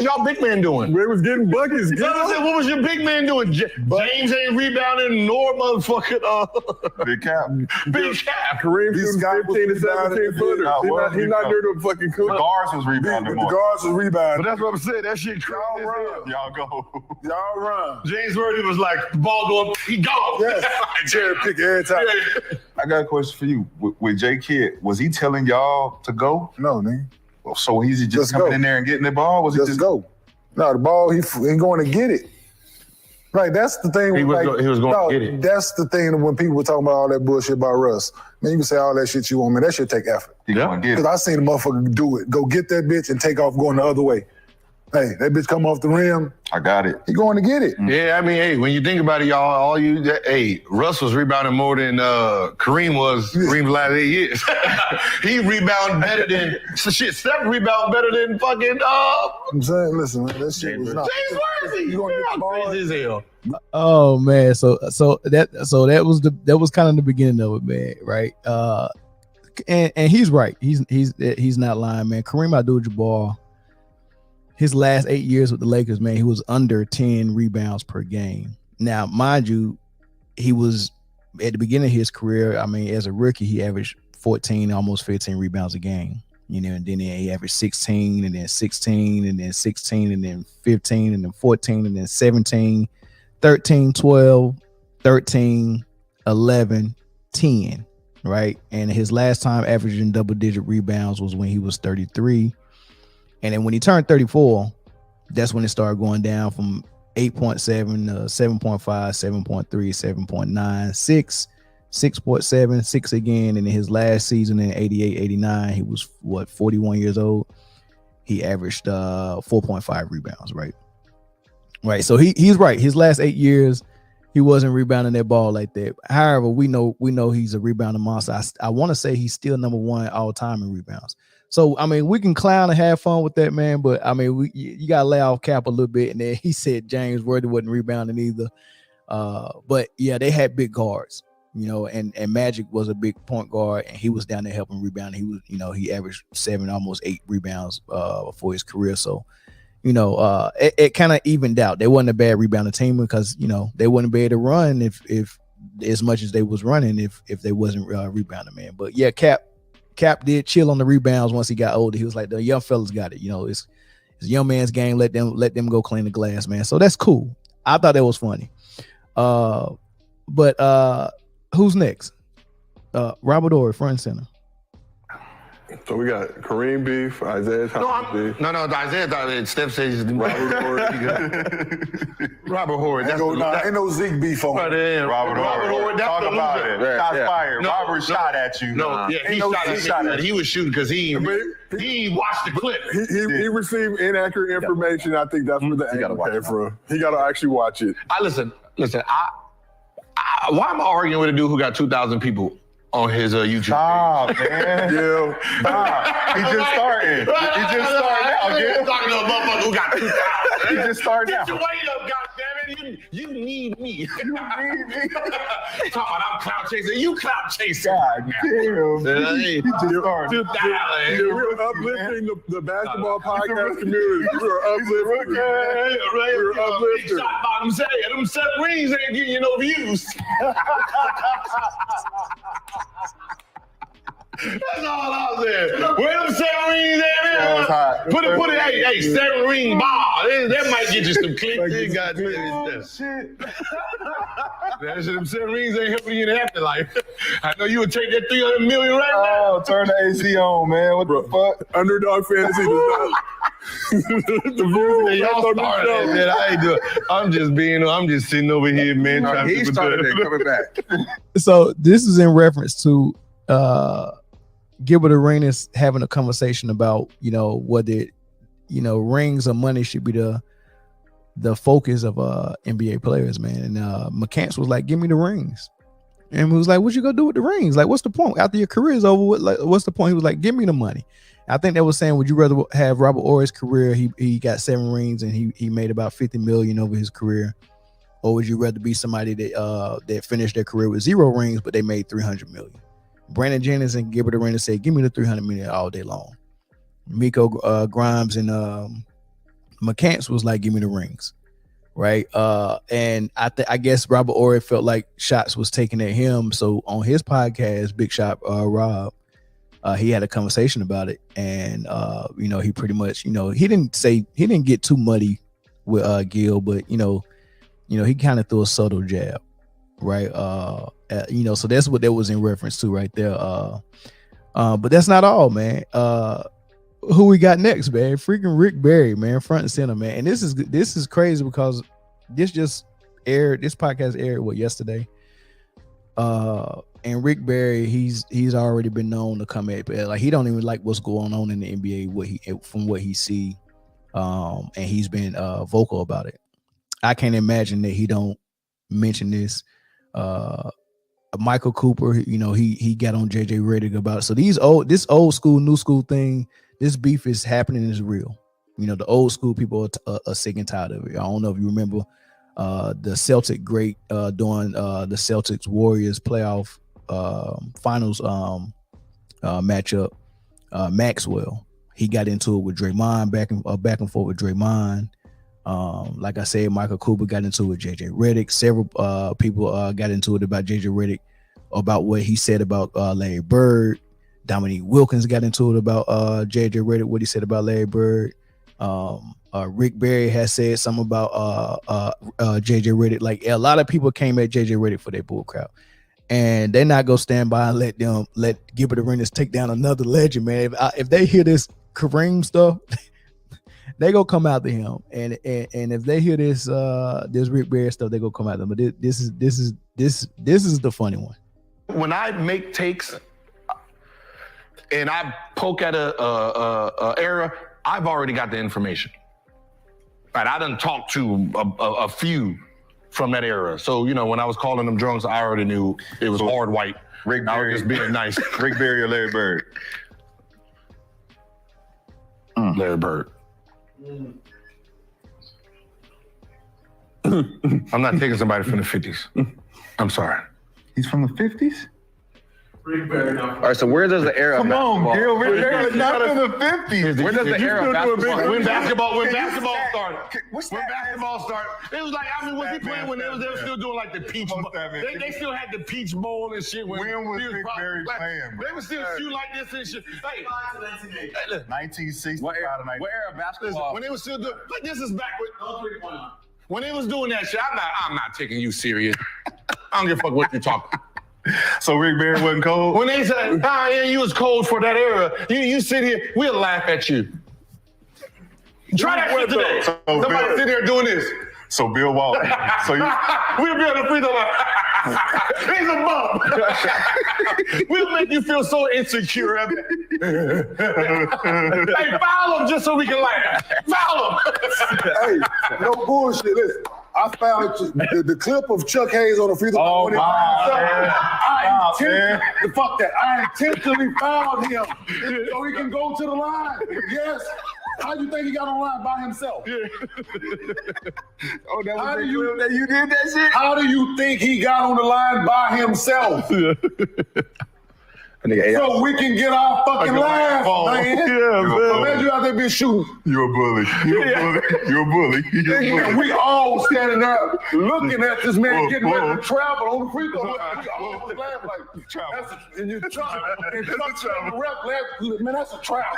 y'all big man doing? We was getting buckets. What was your big man doing? James ain't rebounding nor motherfucking Big Cap. Big Cap. Kareem shooting 15 to 17 footers. He's not near the fucking cook. The guards was rebounding more. The guards was rebounding. But that's what I'm saying. That shit crazy. Y'all go. Y'all run. James Worthy was like, the ball going, he gone. Yeah. Cherry pick every time. I got a question for you. With J Kidd, was he telling y'all to go? No, nigga. So he's just coming in there and getting the ball? Was he just go? No, the ball, he ain't going to get it. Right, that's the thing. He was going to get it. That's the thing when people were talking about all that bullshit about Russ. Man, you can say all that shit you want, man. That shit take effort. He gonna get it. Because I seen the motherfucker do it. Go get that bitch and take off going the other way. Hey, that bitch come off the rim. I got it. He going to get it. Yeah, I mean, hey, when you think about it, y'all, Russ was rebounding more than Kareem was Kareem's last 8 years. He rebounded better than Steph rebound better than fucking I'm saying, listen, man, that shit was not. James Worthy. You gonna get the ball? Crazy as hell. Oh man, so that was kind of the beginning of it, man, right? And he's right. He's not lying, man. Kareem Abdul-Jabbar, his last 8 years with the Lakers, man, he was under 10 rebounds per game. Now, mind you, he was at the beginning of his career. I mean, as a rookie, he averaged 14, almost 15 rebounds a game. You know, and then he averaged 16, and then 16, and then 16, and then 15, and then 14, and then 17, 13, 12, 13, 11, 10, right? And his last time averaging double-digit rebounds was when he was 33. And then when he turned 34, that's when it started going down from 8.7 to 7.5, 7.3, 7.9, 6, 6.7, 6 again. And in his last season in 88, 89, he was 41 years old. He averaged 4.5 rebounds, right? Right. So he's right. His last 8 years, he wasn't rebounding that ball like that. However, we know he's a rebounding monster. I want to say he's still number one all time in rebounds. So, I mean, we can clown and have fun with that, man. But, I mean, you got to lay off Cap a little bit. And then he said James Worthy wasn't rebounding either. But, yeah, they had big guards, you know, and Magic was a big point guard. And he was down there helping rebound. He was, you know, he averaged 7, almost 8 rebounds for his career. So, you know, it kind of evened out. They wasn't a bad rebounding team because, you know, they wouldn't be able to run if as much as they was running if they wasn't rebounding, man. But, yeah, Cap did chill on the rebounds once he got older. He was like, the young fellas got it. You know, it's a young man's game. Let them go clean the glass, man. So that's cool. I thought that was funny. But who's next? Robert Horry, front and center. So we got Kareem beef, Isaiah Thomas beef. No, Isaiah Steph says Robert Horry. Robert Horry. Ain't no Zeke beef on it. Robert Horry. Talk about it. Shots fired. Robert shot at you. He shot at me. He was shooting because he watched the clip. He received inaccurate information. I think that's where the angle came from. He got to actually watch it. Listen. Why am I arguing with a dude who got 2,000 people on his YouTube Stop, page? man. Yeah. Stop. He just started. He just started out, I'm talking to a motherfucker who got 2,000. He just started out. Get your weight up, goddammit. You need me. You need me. Talking about I'm clout chasing. You clout chasing. God damn. He just started. 2,000. We're uplifting the basketball podcast community. We're uplifting. We're uplifting. Shot by them saying them 7 rings ain't getting you no views. That's all I was saying. Where them 7 rings at? Put it, hey, 7 ring ball. That might get you some clicks. Oh, shit. That shit, them 7 rings ain't helping you in the afterlife. I know you would take that 300 million right now. Oh, turn the AC on, man. What the fuck? Underdog fantasy does not. The views Hey, y'all started that, man. I ain't doing. I'm just sitting over here, man. Trying He to started it coming back. So this is in reference to Gilbert Arenas having a conversation about, you know, whether, you know, rings or money should be the focus of NBA players, man. And McCants was like, give me the rings. And he was like, what you gonna do with the rings? Like, what's the point? After your career is over, what's the point? He was like, give me the money. I think they was saying, would you rather have Robert Horry's career? He got 7 rings and he made about 50 million over his career. Or would you rather be somebody that finished their career with 0 rings, but they made 300 million? Brandon Jennings and Gilbert Arenas said, give me the 300 million all day long. Miko Grimes and McCants was like, give me the rings. Right. And I guess Robert Horry felt like shots was taken at him. So on his podcast, Big Shot Rob, he had a conversation about it. And you know, he pretty much, you know, he didn't get too muddy with Gil, but you know, he kind of threw a subtle jab. Right. You know, so that's what that was in reference to right there. But that's not all, man. Who we got next, man? Freaking Rick Barry, man, front and center, man. And this is crazy because this podcast aired yesterday. And Rick Barry, he's already been known to come at, like, he don't even like what's going on in the NBA, from what he see. and he's been vocal about it. I can't imagine that he don't mention this. Michael Cooper, he got on JJ Redick about it. So this old school, new school thing, this beef is happening, is real. The old school people are sick and tired of it. I don't know if you remember the Celtic great during the Celtics Warriors playoff finals matchup. Maxwell, he got into it with Draymond, back and forth with Draymond. Like I said, Michael Cooper got into it with JJ Redick. Several people got into it about JJ Redick, about what he said about Larry Bird. Dominique Wilkins got into it about JJ Redick, what he said about Larry Bird. Rick Barry has said something about JJ Redick. Like, a lot of people came at JJ Redick for their bull crap, and they're not gonna stand by and let Gilbert Arenas take down another legend, man. If they hear this Kareem stuff, they go come after him, and if they hear this Rick Barry stuff, they go come after him. But this is the funny one. When I make takes and I poke at a era, I've already got the information. Right, I done talked to a few from that era. So, when I was calling them drunks, I already knew it was hard white. Rick I Barry, was just being nice. Rick Barry or Larry Bird? Larry Bird. I'm not taking somebody from the 50s. I'm sorry. He's from the 50s? All right, so where does the era of Come on, basketball- Gil. Rick Barry's not from the 50s. Where does the era of basketball When basketball started. What's When that? basketball started, it was like, was he playing when they were still doing like the Peach Bowl? They still had the Peach Bowl and shit. When was Rick Barry playing, bro? They were still shooting like this and shit. Hey, 1965 What to era, 19. what era of basketball? when they were still doing, like, this is back when they was doing that shit. I'm not taking you serious. I don't give a fuck what you're talking. So Rick Barry wasn't cold? When they said, yeah, you was cold for that era, you sit here, we'll laugh at you. Try that shit today. So Somebody Bill- sit there doing this. So Bill Walton. So you, We'll be on the free throw line. He's a bum. We'll make you feel so insecure. Hey, foul him just so we can laugh. Foul him. Hey, no bullshit. Listen, I found the clip of Chuck Hayes on the free throw line. Fuck that. I intentionally fouled him so he can go to the line. Yes. How do you think he got on the line by himself? oh, that was How the do you- clip that you did that shit? How do you think he got on the line by himself? So we can get our fucking laugh, man. Yeah, man. Imagine you out there be shooting. You're a bully. You're a bully. You're a bully. You're a bully. And we all standing there looking at this man getting ready to travel on the free throw. We all laugh like, Travel. and you travel. And the ref laugh, man, that's a travel.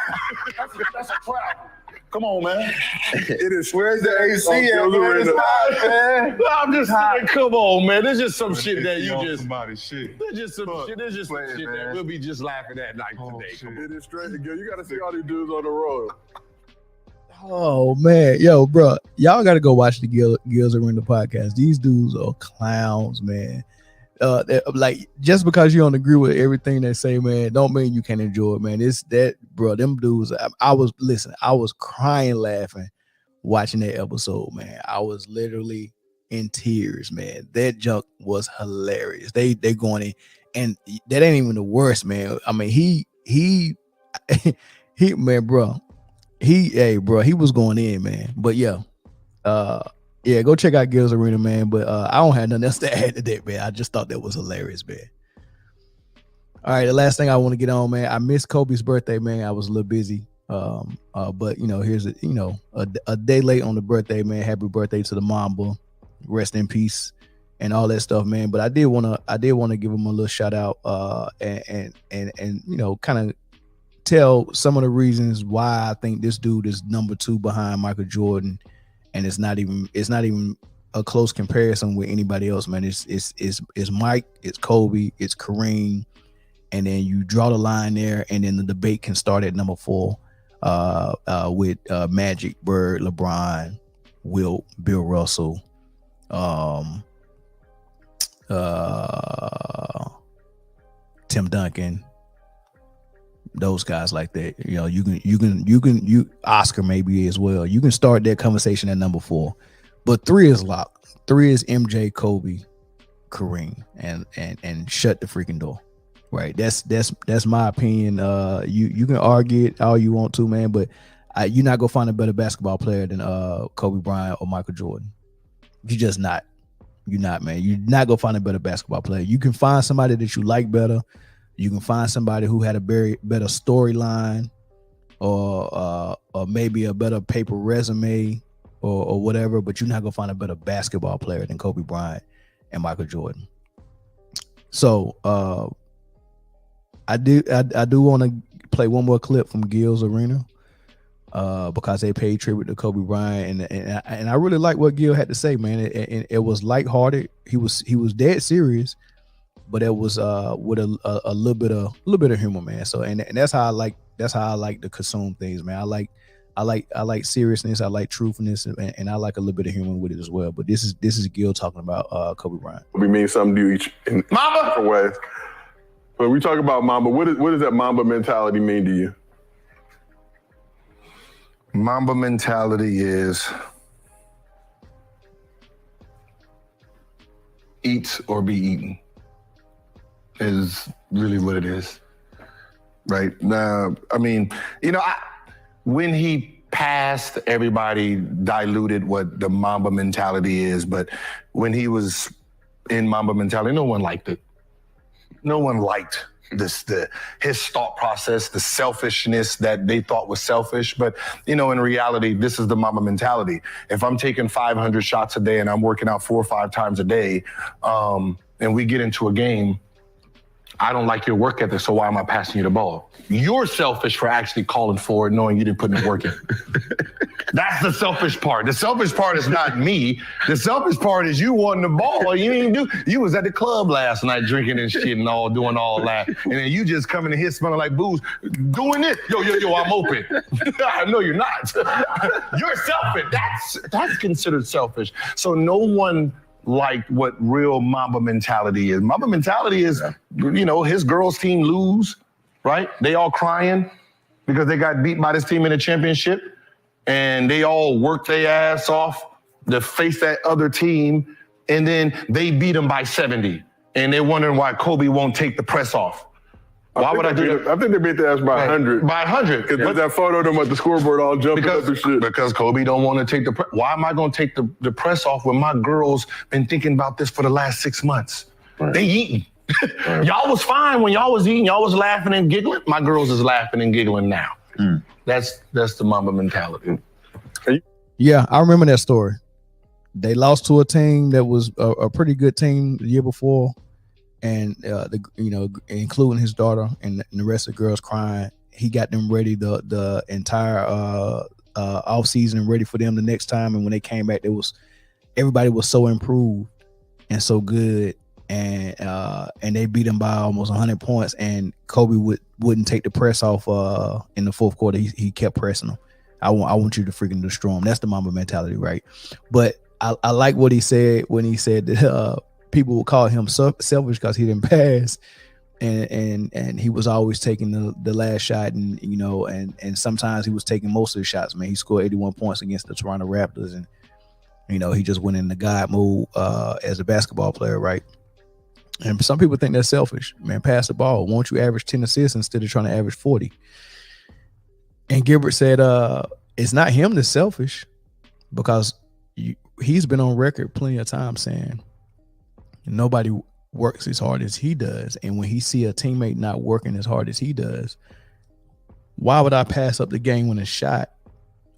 That's a travel. Come on, man. It is. Where's the AC at, man? It's hot, man. I'm just saying, come on, man. There's just some shit that you just. Somebody's shit. There's just some shit. There's just some Play it, shit that man. we'll be just laughing at like today. shit. It is straight. Girl, you got to see all these dudes on the road. Oh man, yo, bro, y'all got to go watch the Gil's Arena podcast. These dudes are clowns, man. Like, just because you don't agree with everything they say, man, don't mean you can't enjoy it, man. It's that, bro. Them dudes. I was crying laughing watching that episode, man. I was literally in tears, man. That junk was hilarious. They going in, and that ain't even the worst, man. I mean, he man, bro. He was going in, man. But yeah, go check out Gil's Arena, man. But I don't have nothing else to add to that, man. I just thought that was hilarious, man. All right, the last thing I want to get on, man. I missed Kobe's birthday, man. I was a little busy. But here's a day late on the birthday, man. Happy birthday to the Mamba. Rest in peace and all that stuff, man. But I did want to give him a little shout out and kind of tell some of the reasons why I think this dude is number 2 behind Michael Jordan, and it's not even a close comparison with anybody else, man. It's Mike, it's Kobe, it's Kareem, and then you draw the line there, and then the debate can start at number 4 with Magic, Bird, LeBron, Wilt, Bill Russell, Tim Duncan, those guys like that. You know, you Oscar maybe as well. You can start that conversation at number 4, but 3 is locked. 3 is MJ, Kobe, Kareem, and shut the freaking door. Right. That's my opinion. You can argue it all you want to, man, but you're not gonna find a better basketball player than Kobe Bryant or Michael Jordan. You're just not. You're not, man. You're not gonna find a better basketball player. You can find somebody that you like better. You can find somebody who had a better storyline, or maybe a better paper resume, or whatever. But you're not gonna find a better basketball player than Kobe Bryant and Michael Jordan. So I do want to play one more clip from Gil's Arena. Because they paid tribute to Kobe Bryant, and I really like what Gil had to say, man. It was lighthearted. He was dead serious, but it was with a little bit of humor, man. So and that's how I like to consume things, man. I like seriousness. I like truthfulness, and I like a little bit of humor with it as well. But this is Gil talking about Kobe Bryant. We mean something to each in different ways. When we talk about Mamba, what does that Mamba mentality mean to you? Mamba mentality is eat or be eaten, is really what it is. Right now, I mean, when he passed, everybody diluted what the Mamba mentality is, but when he was in Mamba mentality, no one liked it. No one liked his thought process, the selfishness that they thought was selfish. But, in reality, this is the Mamba mentality. If I'm taking 500 shots a day and I'm working out 4 or 5 times a day, and we get into a game, I don't like your work ethic, so why am I passing you the ball? You're selfish for actually calling for it, knowing you didn't put in work in. That's the selfish part. The selfish part is not me. The selfish part is you wanting the ball. You didn't do. You was at the club last night drinking and shit and all, doing all that. And then you just coming in here smelling like booze, doing it. Yo, I'm open. I know you're not. You're selfish. That's considered selfish. So no one liked what real Mamba mentality is. Mamba mentality is, his girls' team lose, right? They all crying because they got beat by this team in the championship. And they all worked their ass off to face that other team, and then they beat them by 70. And they're wondering why Kobe won't take the press off. Why would I do that? I think they beat their ass by 100. By 100. Because that photo of them at the scoreboard all jumping up and shit. Because Kobe don't want to take the press. Why am I going to take the press off when my girls been thinking about this for the last 6 months? Right. They eating. Right. Y'all was fine when y'all was eating. Y'all was laughing and giggling. My girls is laughing and giggling now. That's the Mamba mentality. Yeah, I remember that story. They lost to a team that was a pretty good team the year before, and including his daughter and the rest of the girls crying. He got them ready the entire off season and ready for them the next time. And when they came back, everybody was so improved and so good, and they beat them by almost 100 points. And Kobe wouldn't take the press off in the fourth quarter. He kept pressing them. I want you to freaking destroy them. That's the Mamba mentality, right? But I like what he said when he said that people would call him selfish because he didn't pass, and he was always taking the last shot, and and sometimes he was taking most of the shots. Man, he scored 81 points against the Toronto Raptors, and he just went in the God mode as a basketball player, right? And some people think that's selfish. Man, pass the ball. Won't you average 10 assists instead of trying to average 40? And Gilbert said, it's not him that's selfish, because he's been on record plenty of times saying nobody works as hard as he does. And when he see a teammate not working as hard as he does, why would I pass up the game when a shot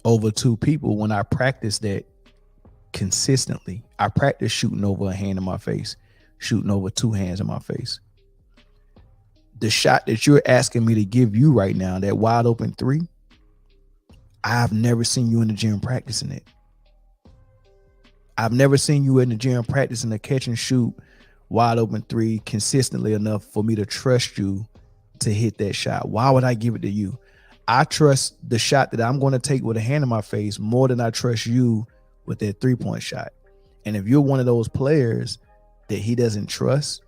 over 2 people when I practice that consistently? I practice shooting over a hand in my face, shooting over 2 hands in my face. The shot that you're asking me to give you right now, that wide open 3, I've never seen you in the gym practicing it. I've never seen you in the gym practicing a catch and shoot wide open 3 consistently enough for me to trust you to hit that shot. Why would I give it to you? I trust the shot that I'm going to take with a hand in my face more than I trust you with that 3-point shot. And if you're one of those players that he doesn't trust,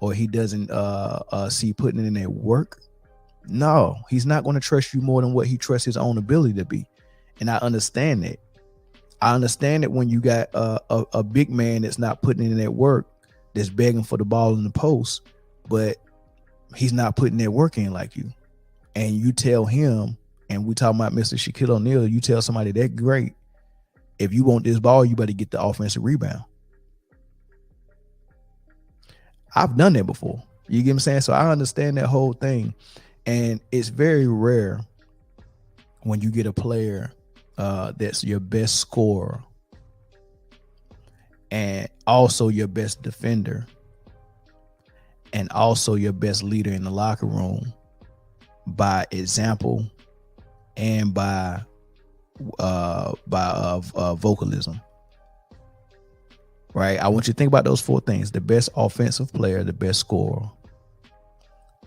or he doesn't see putting in that work, No, he's not going to trust you more than what he trusts his own ability to be. And I understand that. I understand that when you got a big man that's not putting in that work, that's begging for the ball in the post, but he's not putting that work in like you. And you tell him, and we talking about Mr. Shaquille O'Neal, you tell somebody that great, if you want this ball, you better get the offensive rebound. I've done that before. You get what I'm saying? So I understand that whole thing. And it's very rare when you get a player that's your best scorer and also your best defender and also your best leader in the locker room by example and by vocalism. Right? I want you to think about those four things: the best offensive player, the best scorer,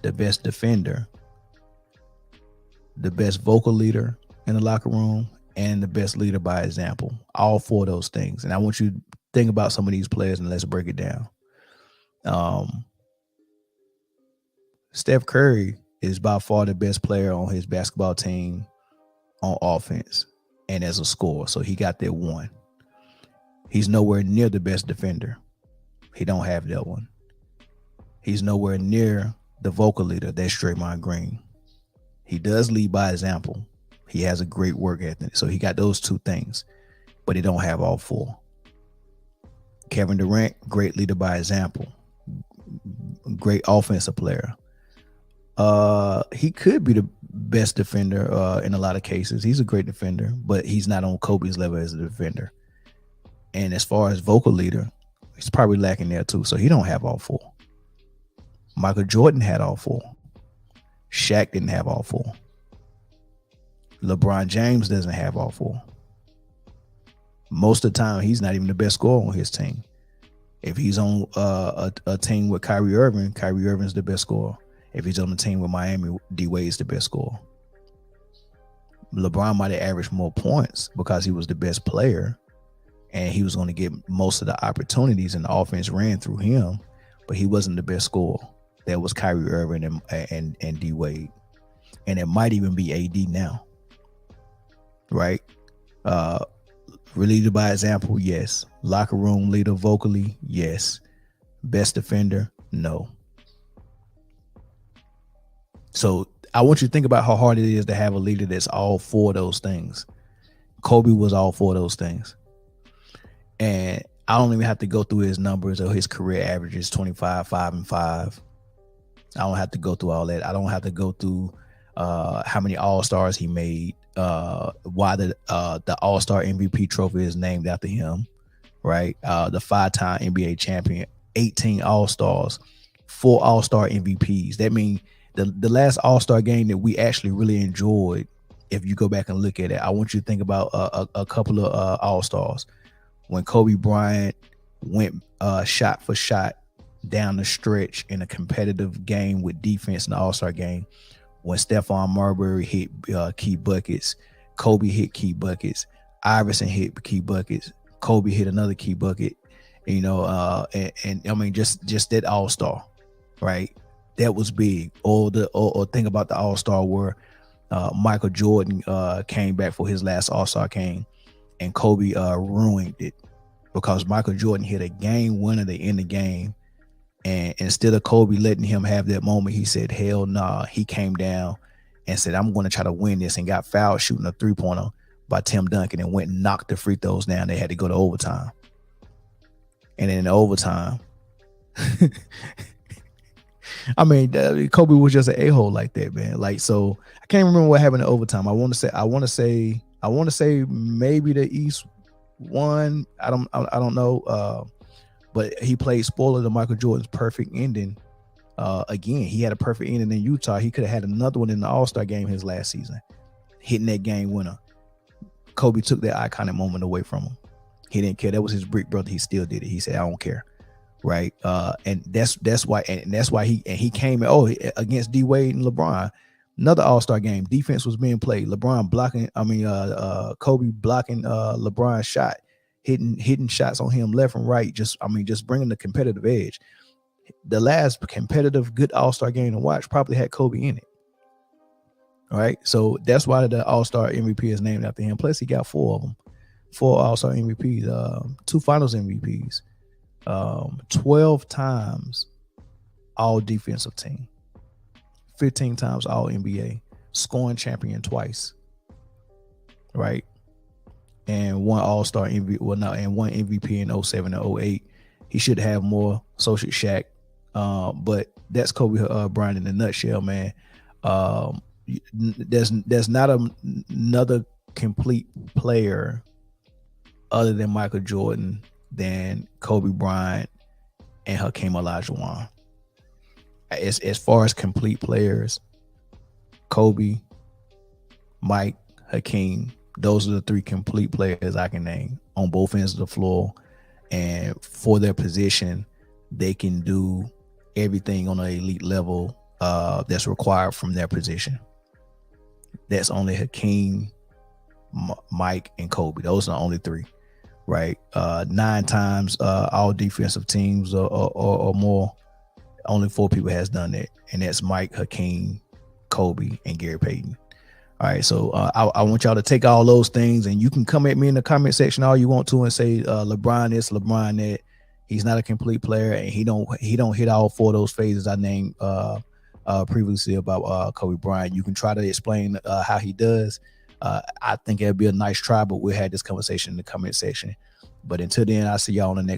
the best defender, the best vocal leader in the locker room, and the best leader by example. All four of those things. And I want you to think about some of these players and let's break it down. Steph Curry is by far the best player on his basketball team on offense and as a scorer. So he got that one. He's nowhere near the best defender. He don't have that one. He's nowhere near the vocal leader. That's Draymond Green. He does lead by example. He has a great work ethic. So he got those two things, but he don't have all four. Kevin Durant, great leader by example. Great offensive player. He could be the best defender in a lot of cases. He's a great defender, but he's not on Kobe's level as a defender. And as far as vocal leader, he's probably lacking there too. So he don't have all four. Michael Jordan had all four. Shaq didn't have all four. LeBron James doesn't have all four. Most of the time, he's not even the best scorer on his team. If he's on a team with Kyrie Irving's the best scorer. If he's on the team with Miami, D-Wade's the best scorer. LeBron might have averaged more points because he was the best player and he was going to get most of the opportunities and the offense ran through him, but he wasn't the best scorer. That was Kyrie Irving and D-Wade. And it might even be AD now. Right? Leader by example, yes. Locker room leader vocally, yes. Best defender, no. So I want you to think about how hard it is to have a leader that's all four of those things. Kobe was all four of those things. And I don't even have to go through his numbers or his career averages, 25, 5 and 5. I don't have to go through all that. I don't have to go through how many All-Stars he made, why the All-Star MVP trophy is named after him, right? The 5-time NBA champion, 18 All-Stars, 4 All-Star MVPs. That means the last All-Star game that we actually really enjoyed, if you go back and look at it, I want you to think about a couple of All-Stars. When Kobe Bryant went shot for shot down the stretch in a competitive game with defense in the All-Star game, when Stephon Marbury hit key buckets, Kobe hit key buckets, Iverson hit key buckets, Kobe hit another key bucket, and I mean just that All-Star, right? That was big. Or think about the All-Star where Michael Jordan came back for his last All-Star game, and Kobe ruined it because Michael Jordan hit a game winner to end the game. And instead of Kobe letting him have that moment, he said, hell nah. He came down and said, I'm going to try to win this, and got fouled shooting a three-pointer by Tim Duncan and went and knocked the free throws down. They had to go to overtime. And then in overtime, I mean, Kobe was just an a-hole like that, man. Like, so I can't remember what happened in overtime. I want to say maybe the East won. I don't know. But he played spoiler to Michael Jordan's perfect ending. Again, he had a perfect ending in Utah. He could have had another one in the All-Star game his last season, hitting that game winner. Kobe took that iconic moment away from him. He didn't care. That was his big brother. He still did it. He said, I don't care. Right. And that's why he came against D-Wade and LeBron. Another All-Star game. Defense was being played. Kobe blocking LeBron's shot, hitting shots on him left and right. Just bringing the competitive edge. The last competitive good All-Star game to watch probably had Kobe in it. All right, so that's why the All-Star MVP is named after him. Plus, he got 4 of them, 4 All-Star MVPs, 2 Finals MVPs, 12 times All Defensive Team, 15 times All NBA, scoring champion twice, right? And 1 All-Star MVP, and 1 MVP in 07 and 08. He should have more. So should Shaq. But that's Kobe Bryant in a nutshell, man. There's not another complete player other than Michael Jordan than Kobe Bryant and Hakeem Olajuwon. As far as complete players, Kobe, Mike, Hakeem, those are the 3 complete players I can name on both ends of the floor. And for their position, they can do everything on an elite level that's required from their position. That's only Hakeem, Mike, and Kobe. Those are the only 3, right? 9 times all defensive teams or more. Only 4 people has done that, and that's Mike, Hakeem, Kobe, and Gary Payton. All right, so I want y'all to take all those things, and you can come at me in the comment section all you want to and say LeBron this, LeBron that. He's not a complete player, and he don't hit all 4 of those phases I named previously about Kobe Bryant. You can try to explain how he does. I think it'd be a nice try, but we'll have this conversation in the comment section. But until then, I'll see y'all on the next.